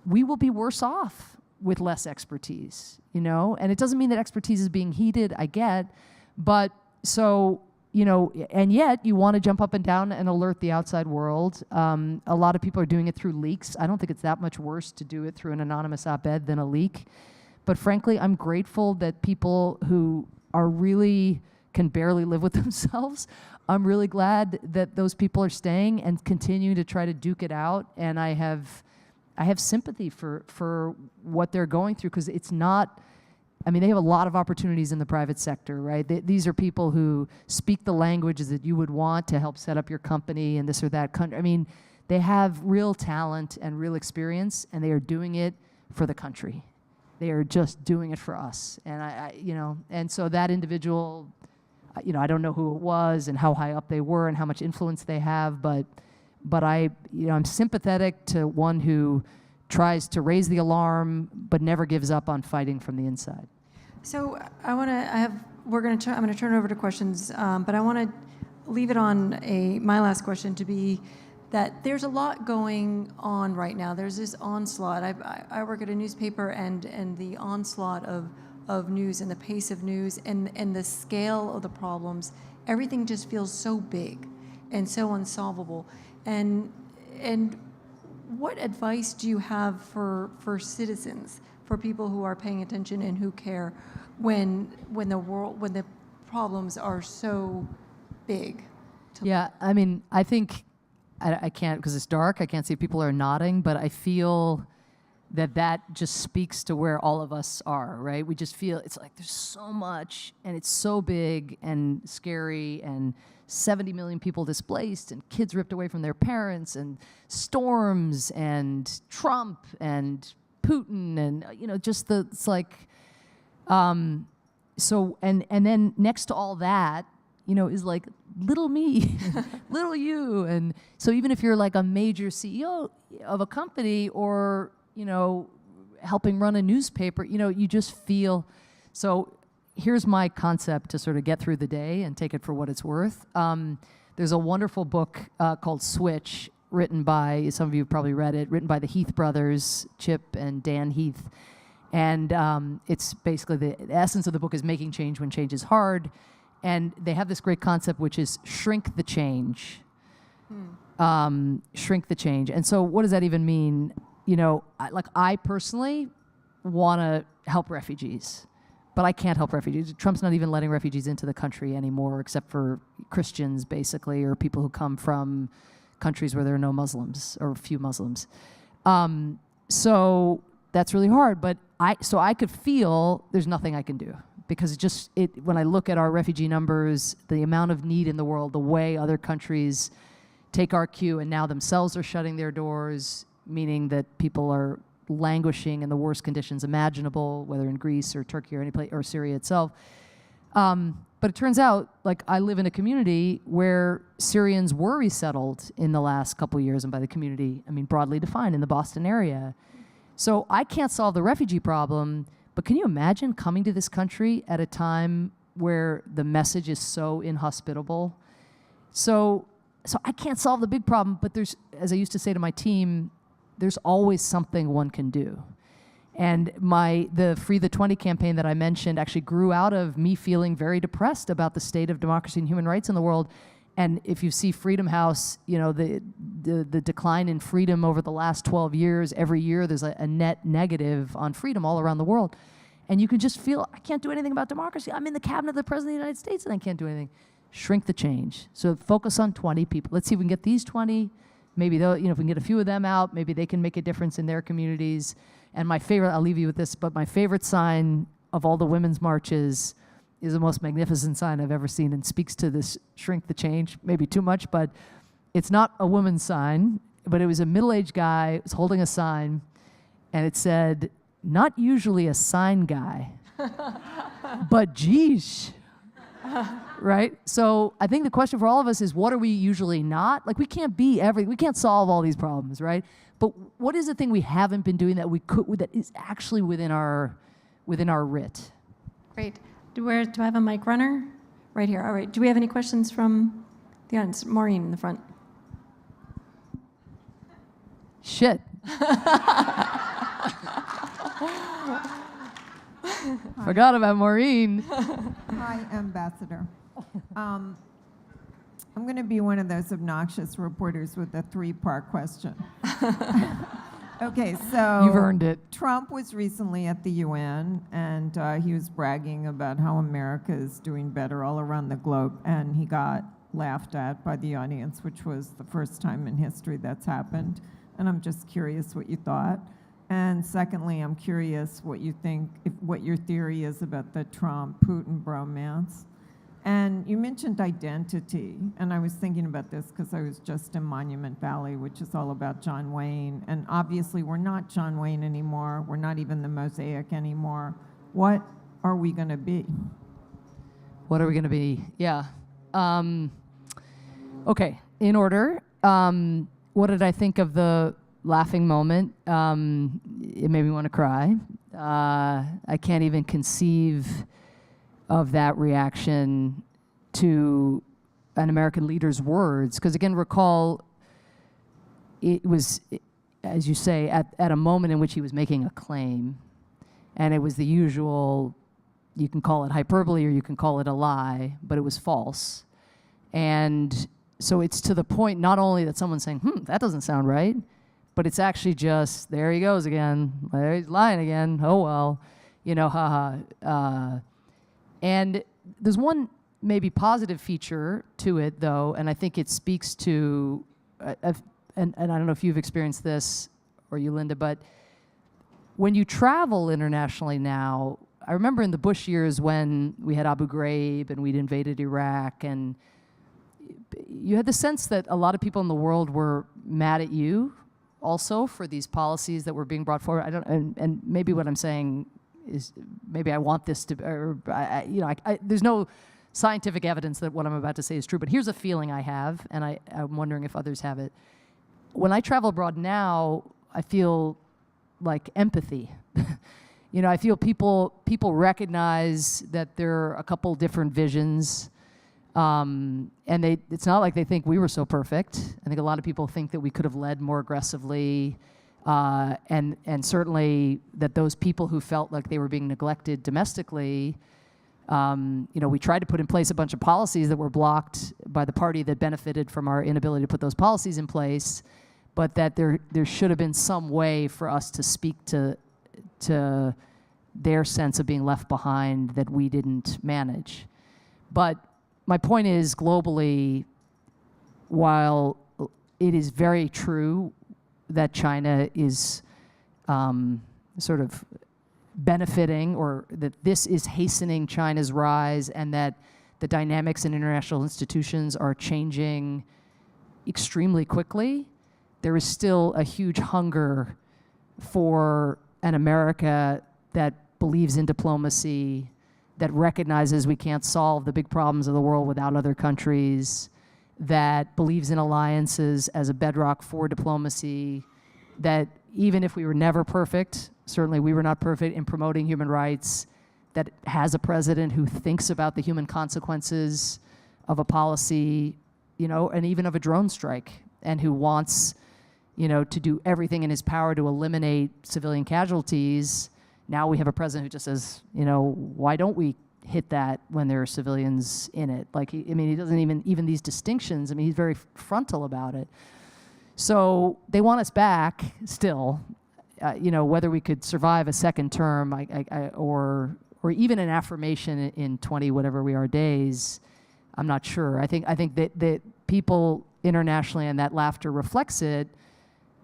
we will be worse off with less expertise, And it doesn't mean that expertise is being heeded, I get, but so, and yet you want to jump up and down and alert the outside world. A lot of people are doing it through leaks. I don't think it's that much worse to do it through an anonymous op-ed than a leak. But frankly, I'm grateful that people who are really can barely live with themselves, I'm really glad that those people are staying and continuing to try to duke it out. And I have sympathy for what they're going through, because it's not, they have a lot of opportunities in the private sector, right? These are people who speak the languages that you would want to help set up your company in this or that country. They have real talent and real experience, and they are doing it for the country. They are just doing it for us. And and so that individual, I don't know who it was and how high up they were and how much influence they have, but I'm sympathetic to one who tries to raise the alarm but never gives up on fighting from the inside. So I'm going to turn it over to questions, but I want to leave it on my last question to be that there's a lot going on right now. There's this onslaught. I work at a newspaper, and the onslaught of news and the pace of news and the scale of the problems, everything just feels so big and so unsolvable. And what advice do you have for citizens, for people who are paying attention and who care when the problems are so big. Yeah, I mean, I think I can't, because it's dark, I can't see if people are nodding, but I feel that just speaks to where all of us are, right? We just feel it's like there's so much, and it's so big and scary, and 70 million people displaced, and kids ripped away from their parents, and storms, and Trump, and Putin, and just it's like, so and then next to all that, is like little me, little you, and so even if you're like a major CEO of a company or helping run a newspaper, you just feel. So here's my concept to sort of get through the day and take it for what it's worth. There's a wonderful book called Switch, written by, some of you have probably read it, written by the Heath brothers, Chip and Dan Heath. And it's basically the essence of the book is making change when change is hard. And they have this great concept, which is shrink the change. Shrink the change. And so what does that even mean? I personally want to help refugees, but I can't help refugees. Trump's not even letting refugees into the country anymore, except for Christians, basically, or people who come from countries where there are no Muslims or few Muslims. So that's really hard. But I could feel there's nothing I can do, because when I look at our refugee numbers, the amount of need in the world, the way other countries take our cue and now themselves are shutting their doors, meaning that people are languishing in the worst conditions imaginable, whether in Greece or Turkey or any place, or Syria itself. But it turns out, like, I live in a community where Syrians were resettled in the last couple of years, and by the community, I mean broadly defined in the Boston area. So I can't solve the refugee problem, but can you imagine coming to this country at a time where the message is so inhospitable? So I can't solve the big problem, but there's, as I used to say to my team, there's always something one can do. And the Free the 20 campaign that I mentioned actually grew out of me feeling very depressed about the state of democracy and human rights in the world. And if you see Freedom House, the decline in freedom over the last 12 years, every year there's a net negative on freedom all around the world. And you can just feel, I can't do anything about democracy. I'm in the cabinet of the President of the United States and I can't do anything. Shrink the change. So focus on 20 people. Let's see if we can get these 20. Maybe if we can get a few of them out, maybe they can make a difference in their communities. And my favorite, I'll leave you with this, but my favorite sign of all the women's marches is the most magnificent sign I've ever seen and speaks to this shrink the change, maybe too much, but it's not a woman's sign, but it was a middle-aged guy who was holding a sign, and it said, "Not usually a sign guy, but geez." Right? So I think the question for all of us is, what are we usually not? Like, we can't be everything. We can't solve all these problems, right? But what is the thing we haven't been doing that we could, that is actually within our writ? Great. Do I have a mic runner? Right here. All right. Do we have any questions from the audience? Maureen in the front. Shit. Forgot about Maureen. Hi, Ambassador. I'm going to be one of those obnoxious reporters with a three-part question. Okay, so You've earned it. Trump was recently at the UN, and he was bragging about how America is doing better all around the globe, and he got laughed at by the audience, which was the first time in history that's happened. And I'm just curious what you thought. And secondly, I'm curious what you think, what your theory is about the Trump-Putin bromance. And you mentioned identity, and I was thinking about this because I was just in Monument Valley, which is all about John Wayne. And obviously, we're not John Wayne anymore. We're not even the Mosaic anymore. What are we going to be? What are we going to be? Yeah. Okay, in order. What did I think of the laughing moment? It made me want to cry. I can't even conceive of that reaction to an American leader's words. Because again, recall, it was, as you say, at a moment in which he was making a claim. And it was the usual, you can call it hyperbole or you can call it a lie, but it was false. And so it's to the point not only that someone's saying, that doesn't sound right, but it's actually just, there he goes again. There he's lying again. Oh, well, haha. And there's one maybe positive feature to it, though, and I think it speaks to, and I don't know if you've experienced this, or you, Linda, but when you travel internationally now, I remember in the Bush years when we had Abu Ghraib and we'd invaded Iraq, and you had the sense that a lot of people in the world were mad at you also for these policies that were being brought forward. And maybe what I'm saying is, maybe I want this to, or there's no scientific evidence that what I'm about to say is true, but here's a feeling I have, and I'm wondering if others have it. When I travel abroad now, I feel like empathy. I feel people recognize that there are a couple different visions, and it's not like they think we were so perfect. I think a lot of people think that we could have led more aggressively, and certainly that those people who felt like they were being neglected domestically, we tried to put in place a bunch of policies that were blocked by the party that benefited from our inability to put those policies in place, but that there should have been some way for us to speak to their sense of being left behind that we didn't manage. But my point is, globally, while it is very true that China is sort of benefiting, or that this is hastening China's rise, and that the dynamics in international institutions are changing extremely quickly, there is still a huge hunger for an America that believes in diplomacy, that recognizes we can't solve the big problems of the world without other countries, that believes in alliances as a bedrock for diplomacy, that even if we were never perfect, certainly we were not perfect in promoting human rights, that has a president who thinks about the human consequences of a policy, and even of a drone strike, and who wants, to do everything in his power to eliminate civilian casualties. Now we have a president who just says, why don't we hit that when there are civilians in it? He doesn't even these distinctions. He's very frontal about it. So they want us back still, whether we could survive a second term, or even an affirmation in 20 whatever we are days. I'm not sure. I think that people internationally, and that laughter reflects it,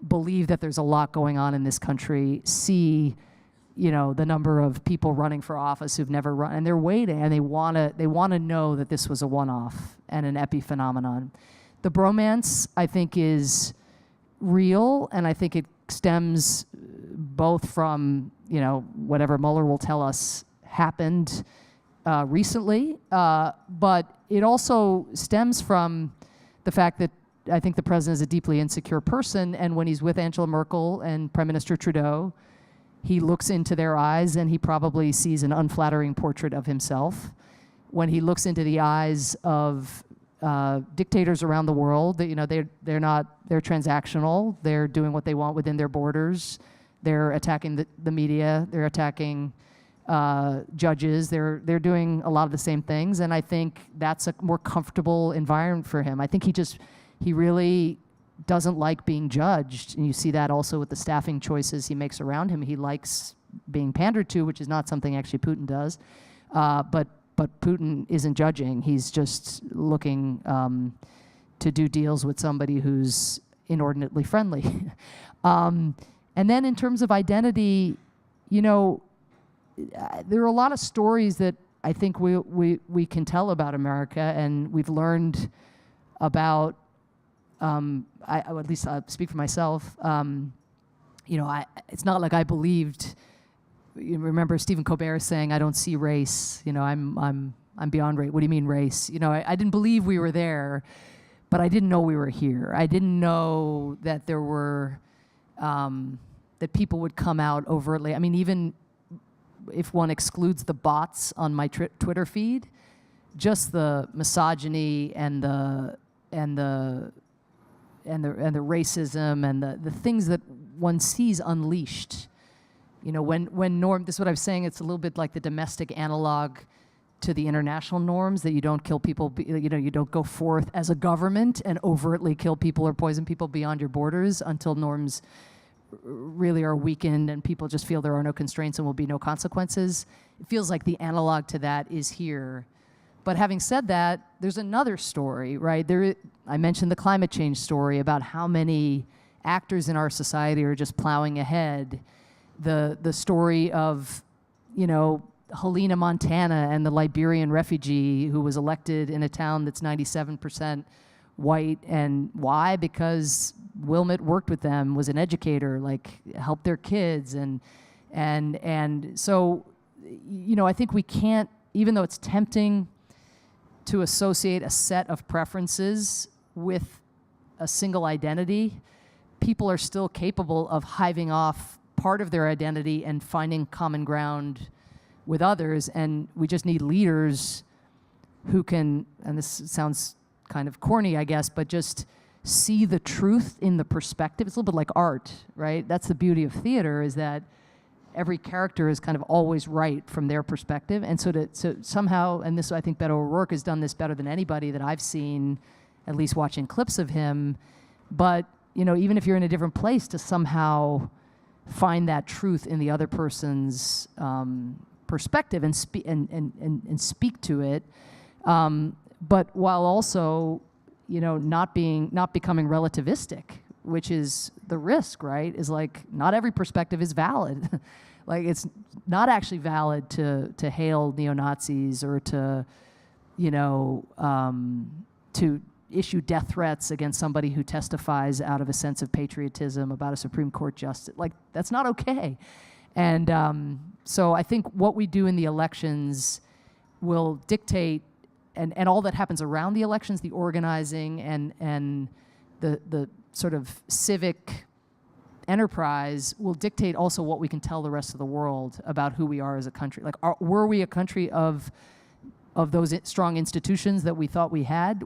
believe that there's a lot going on in this country, see the number of people running for office who've never run, and they're waiting, and they want to know that this was a one-off and an epiphenomenon. The bromance, I think, is real, and I think it stems both from whatever Mueller will tell us happened recently, but it also stems from the fact that I think the president is a deeply insecure person, and when he's with Angela Merkel and Prime Minister Trudeau, he looks into their eyes and he probably sees an unflattering portrait of himself. When he looks into the eyes of dictators around the world, they're transactional. They're doing what they want within their borders. They're attacking the media. They're attacking judges. They're doing a lot of the same things, and I think that's a more comfortable environment for him. I think he really doesn't like being judged, and you see that also with the staffing choices he makes around him. He likes being pandered to, which is not something actually Putin does, but Putin isn't judging. He's just looking to do deals with somebody who's inordinately friendly. And then in terms of identity, there are a lot of stories that I think we can tell about America, and we've learned about. At least I'll speak for myself. It's not like I believed. You remember Stephen Colbert saying, "I don't see race. I'm beyond race." What do you mean race? I didn't believe we were there, but I didn't know we were here. I didn't know that there were that people would come out overtly. Even if one excludes the bots on my Twitter feed, just the misogyny and the racism and the things that one sees unleashed. When Norm, this is what I was saying, it's a little bit like the domestic analog to the international norms, that you don't kill people, you don't go forth as a government and overtly kill people or poison people beyond your borders until norms really are weakened and people just feel there are no constraints and will be no consequences. It feels like the analog to that is here. But having said that, there's another story, right? I mentioned the climate change story about how many actors in our society are just plowing ahead. The story of, Helena, Montana, and the Liberian refugee who was elected in a town that's 97% white. And why? Because Wilmot worked with them, was an educator, helped their kids. And so, I think we can't, even though it's tempting to associate a set of preferences with a single identity, people are still capable of hiving off part of their identity and finding common ground with others. And we just need leaders who can, and this sounds kind of corny, I guess, but just see the truth in the perspective. It's a little bit like art, right? That's the beauty of theater, is that every character is kind of always right from their perspective. And so somehow, and this, I think Beto O'Rourke has done this better than anybody that I've seen, at least watching clips of him. But, even if you're in a different place, to somehow find that truth in the other person's perspective and speak to it. But while also, not becoming relativistic, which is the risk, right? Is not every perspective is valid. It's not actually valid to hail neo-Nazis or to issue death threats against somebody who testifies out of a sense of patriotism about a Supreme Court justice. That's not okay. And so I think what we do in the elections will dictate, and all that happens around the elections, the organizing and the sort of civic enterprise will dictate also what we can tell the rest of the world about who we are as a country. Were we a country of those strong institutions that we thought we had?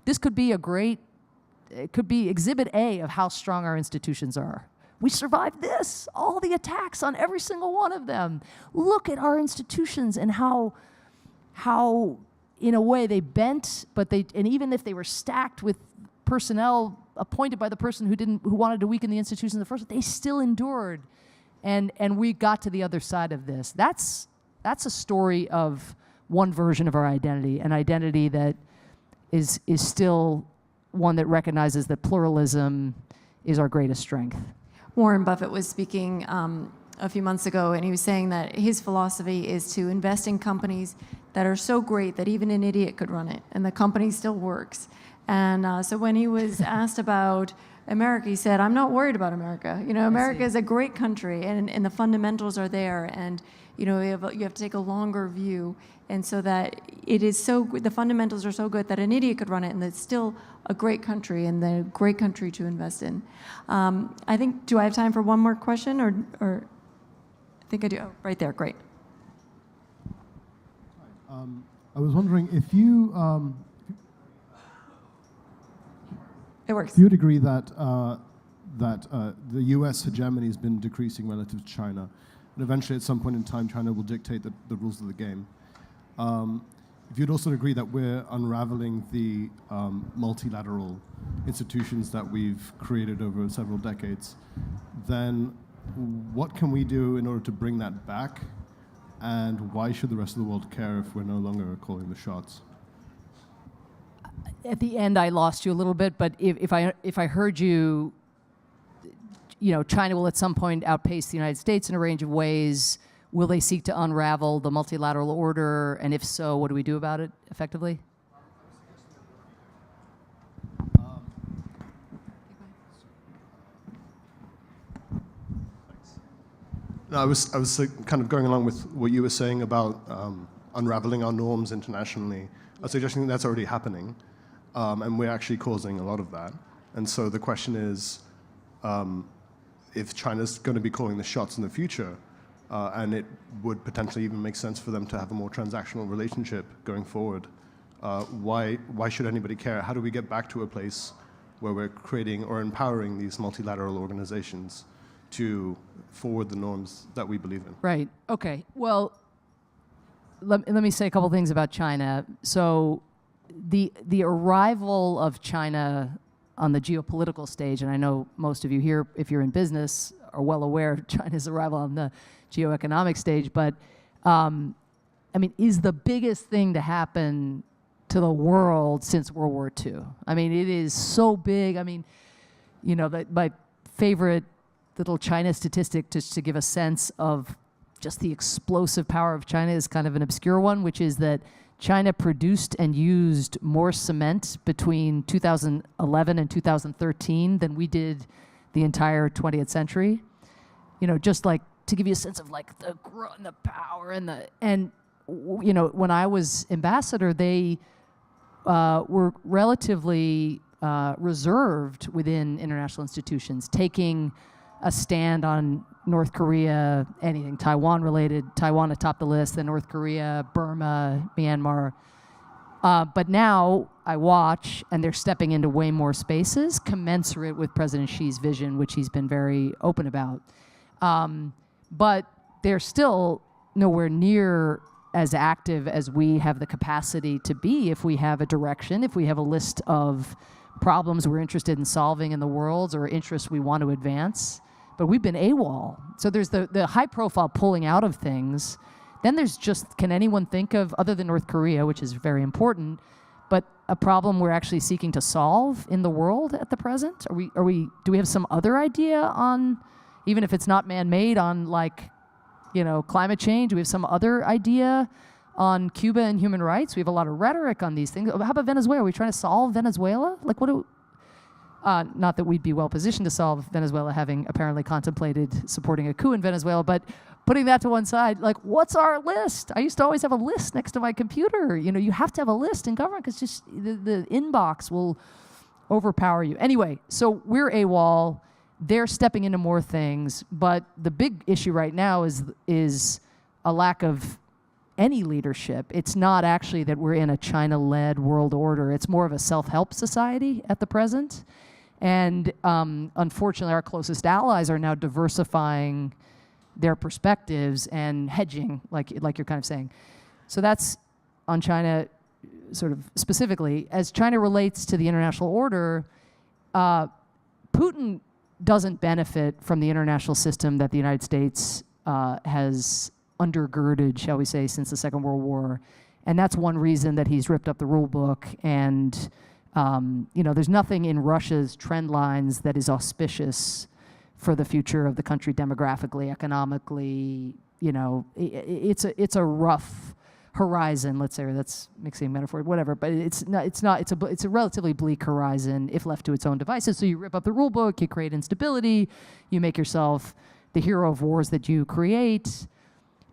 This could be it could be exhibit A of how strong our institutions are. We survived this, all the attacks on every single one of them. Look at our institutions and how in a way they bent, and even if they were stacked with personnel appointed by the person who wanted to weaken the institutions in the first place, they still endured. And we got to the other side of this. That's a story of one version of our identity, an identity that is still one that recognizes that pluralism is our greatest strength. Warren Buffett was speaking a few months ago, and he was saying that his philosophy is to invest in companies that are so great that even an idiot could run it, and the company still works. And so when he was asked about America, he said, "I'm not worried about America. America is a great country, and the fundamentals are there, and you have to take a longer view, and so that it is the fundamentals are so good that an idiot could run it, and it's still a great country and a great country to invest in." I think, do I have time for one more question, or I think I do. Oh, right there, great. I was wondering if you It works. you would agree that the U.S. hegemony has been decreasing relative to China, and eventually at some point in time China will dictate the rules of the game. If you'd also agree that we're unraveling the multilateral institutions that we've created over several decades, then what can we do in order to bring that back? And why should the rest of the world care if we're no longer calling the shots? At the end, I lost you a little bit, but if I heard you, China will at some point outpace the United States in a range of ways. Will they seek to unravel the multilateral order? And if so, what do we do about it effectively? No, I was kind of going along with what you were saying about unraveling our norms internationally. I was suggesting that's already happening, and we're actually causing a lot of that. And so the question is, if China's going to be calling the shots in the future, and it would potentially even make sense for them to have a more transactional relationship going forward, why should anybody care? How do we get back to a place where we're creating or empowering these multilateral organizations to forward the norms that we believe in? Right. Okay. Well, let me say a couple things about China. So the arrival of China on the geopolitical stage, and I know most of you here, if you're in business, are well aware of China's arrival on the geoeconomic stage, but I mean, is the biggest thing to happen to the world since World War II. I mean, it is so big. I mean, you know, my favorite little China statistic, just to give a sense of just the explosive power of China, is kind of an obscure one, which is that China produced and used more cement between 2011 and 2013 than we did the entire 20th century. You know, just like to give you a sense of like the growth and the power and you know, when I was ambassador, they were relatively reserved within international institutions, taking a stand on North Korea, anything Taiwan related, Taiwan atop the list, then North Korea, Burma, Myanmar. But now I watch, and they're stepping into way more spaces commensurate with President Xi's vision, which he's been very open about. But they're still nowhere near as active as we have the capacity to be if we have a direction, if we have a list of problems we're interested in solving in the world or interests we want to advance. But we've been AWOL. So there's the high profile pulling out of things. Then there's just, can anyone think of, other than North Korea, which is very important, but a problem we're actually seeking to solve in the world at the present? Do we have some other idea on, even if it's not man-made, on like, you know, climate change? Do we have some other idea on Cuba and human rights? We have a lot of rhetoric on these things. How about Venezuela? Are we trying to solve Venezuela? Like, what do, not that we'd be well positioned to solve Venezuela, having apparently contemplated supporting a coup in Venezuela, but putting that to one side, like, what's our list? I used to always have a list next to my computer. You know, you have to have a list in government because just the inbox will overpower you. Anyway, so we're AWOL. They're stepping into more things, but the big issue right now is a lack of any leadership. It's not actually that we're in a China-led world order. It's more of a self-help society at the present. And unfortunately, our closest allies are now diversifying their perspectives and hedging, like you're kind of saying. So that's on China sort of specifically. As China relates to the international order, Putin doesn't benefit from the international system that the United States has undergirded, shall we say, since the Second World War. And that's one reason that he's ripped up the rule book. And you know, there's nothing in Russia's trend lines that is auspicious for the future of the country demographically, economically. You know, it's a rough horizon, let's say, or that's mixing metaphor, whatever, but it's a relatively bleak horizon if left to its own devices. So you rip up the rule book, you create instability, you make yourself the hero of wars that you create.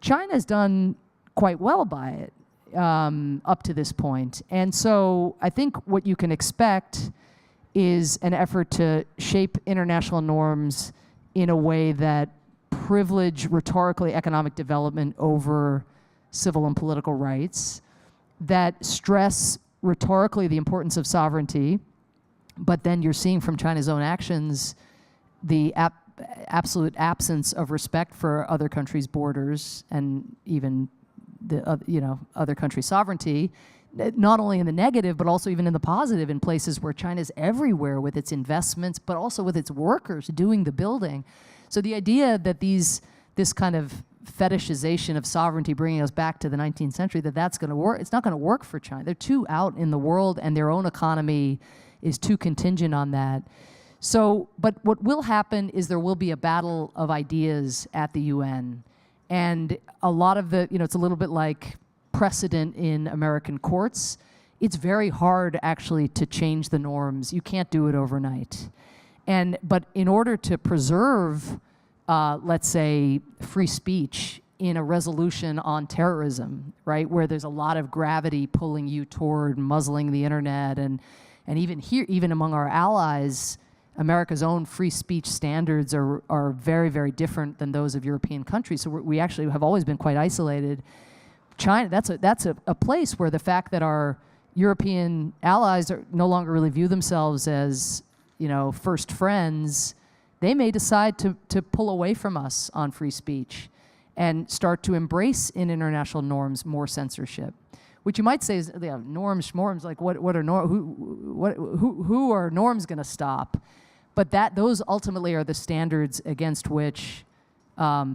China's done quite well by it up to this point. And so I think what you can expect is an effort to shape international norms in a way that privilege rhetorically economic development over civil and political rights, that stress rhetorically the importance of sovereignty, but then you're seeing from China's own actions the absolute absence of respect for other countries' borders and even the other countries' sovereignty, not only in the negative, but also even in the positive, in places where China's everywhere with its investments, but also with its workers doing the building. So the idea that this kind of fetishization of sovereignty, bringing us back to the 19th century, that's going to work. It's not going to work for China. They're too out in the world, and their own economy is too contingent on that. So, but what will happen is there will be a battle of ideas at the UN, and a lot of the, it's a little bit like precedent in American courts. It's very hard actually to change the norms. You can't do it overnight. But in order to preserve let's say, free speech in a resolution on terrorism, right, where there's a lot of gravity pulling you toward muzzling the internet, and even here, even among our allies, America's own free speech standards are very, very different than those of European countries. So we actually have always been quite isolated. China, that's a place where the fact that our European allies no longer really view themselves as, first friends, they may decide to pull away from us on free speech. and start to embrace in international norms more censorship. Which you might say is, yeah, norms, schmorms, like what are who are norms going to stop? But those ultimately are the standards against which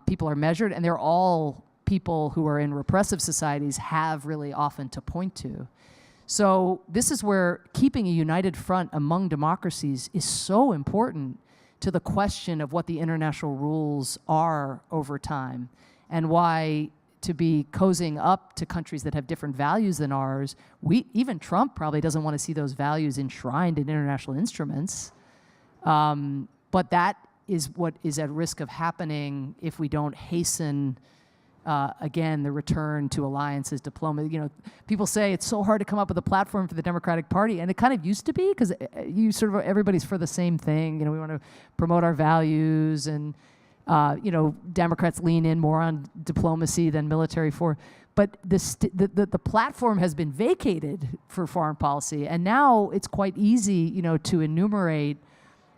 people are measured, and they're all people who are in repressive societies have really often to point to. So this is where keeping a united front among democracies is so important to the question of what the international rules are over time, and why to be cozying up to countries that have different values than ours, even Trump probably doesn't want to see those values enshrined in international instruments. But that is what is at risk of happening if we don't hasten, again, the return to alliances, diplomacy. You know, people say it's so hard to come up with a platform for the Democratic Party, and it kind of used to be, because everybody's for the same thing. You know, we want to promote our values, and you know, Democrats lean in more on diplomacy than military force. But the platform has been vacated for foreign policy, and now it's quite easy, you know, to enumerate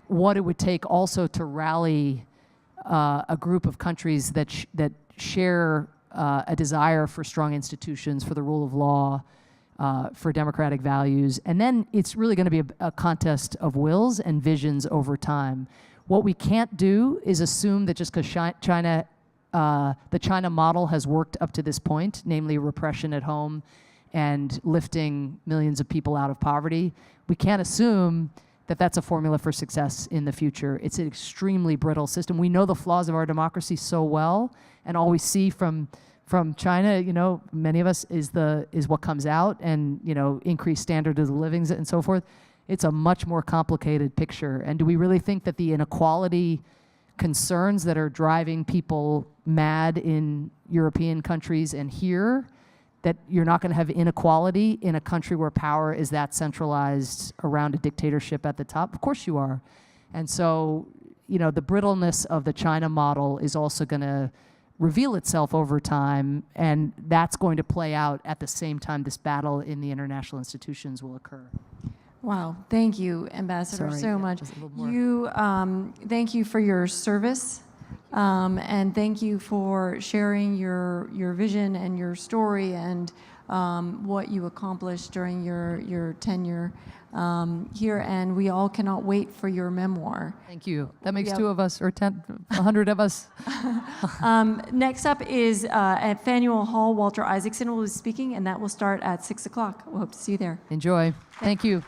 what it would take also to rally a group of countries that share a desire for strong institutions, for the rule of law, for democratic values. And then it's really going to be a contest of wills and visions over time. What we can't do is assume that just because China, the China model has worked up to this point, namely repression at home and lifting millions of people out of poverty, we can't assume that that's a formula for success in the future. It's an extremely brittle system. We know the flaws of our democracy so well, and all we see from China, you know, many of us, is what comes out, and, you know, increased standard of living and so forth. It's a much more complicated picture. And do we really think that the inequality concerns that are driving people mad in European countries and here, that you're not going to have inequality in a country where power is that centralized around a dictatorship at the top? Of course you are. And so, you know, the brittleness of the China model is also going to reveal itself over time, and that's going to play out at the same time this battle in the international institutions will occur. Wow, thank you, Ambassador, so much. Thank you for your service, and thank you for sharing your vision and your story and what you accomplished during your tenure here. And we all cannot wait for your memoir. Thank you. That makes 2 of us, or 100 of us. Next up is at Faneuil Hall. Walter Isaacson will be speaking, and that will start at 6 o'clock. We hope to see you there. Enjoy. Thank you.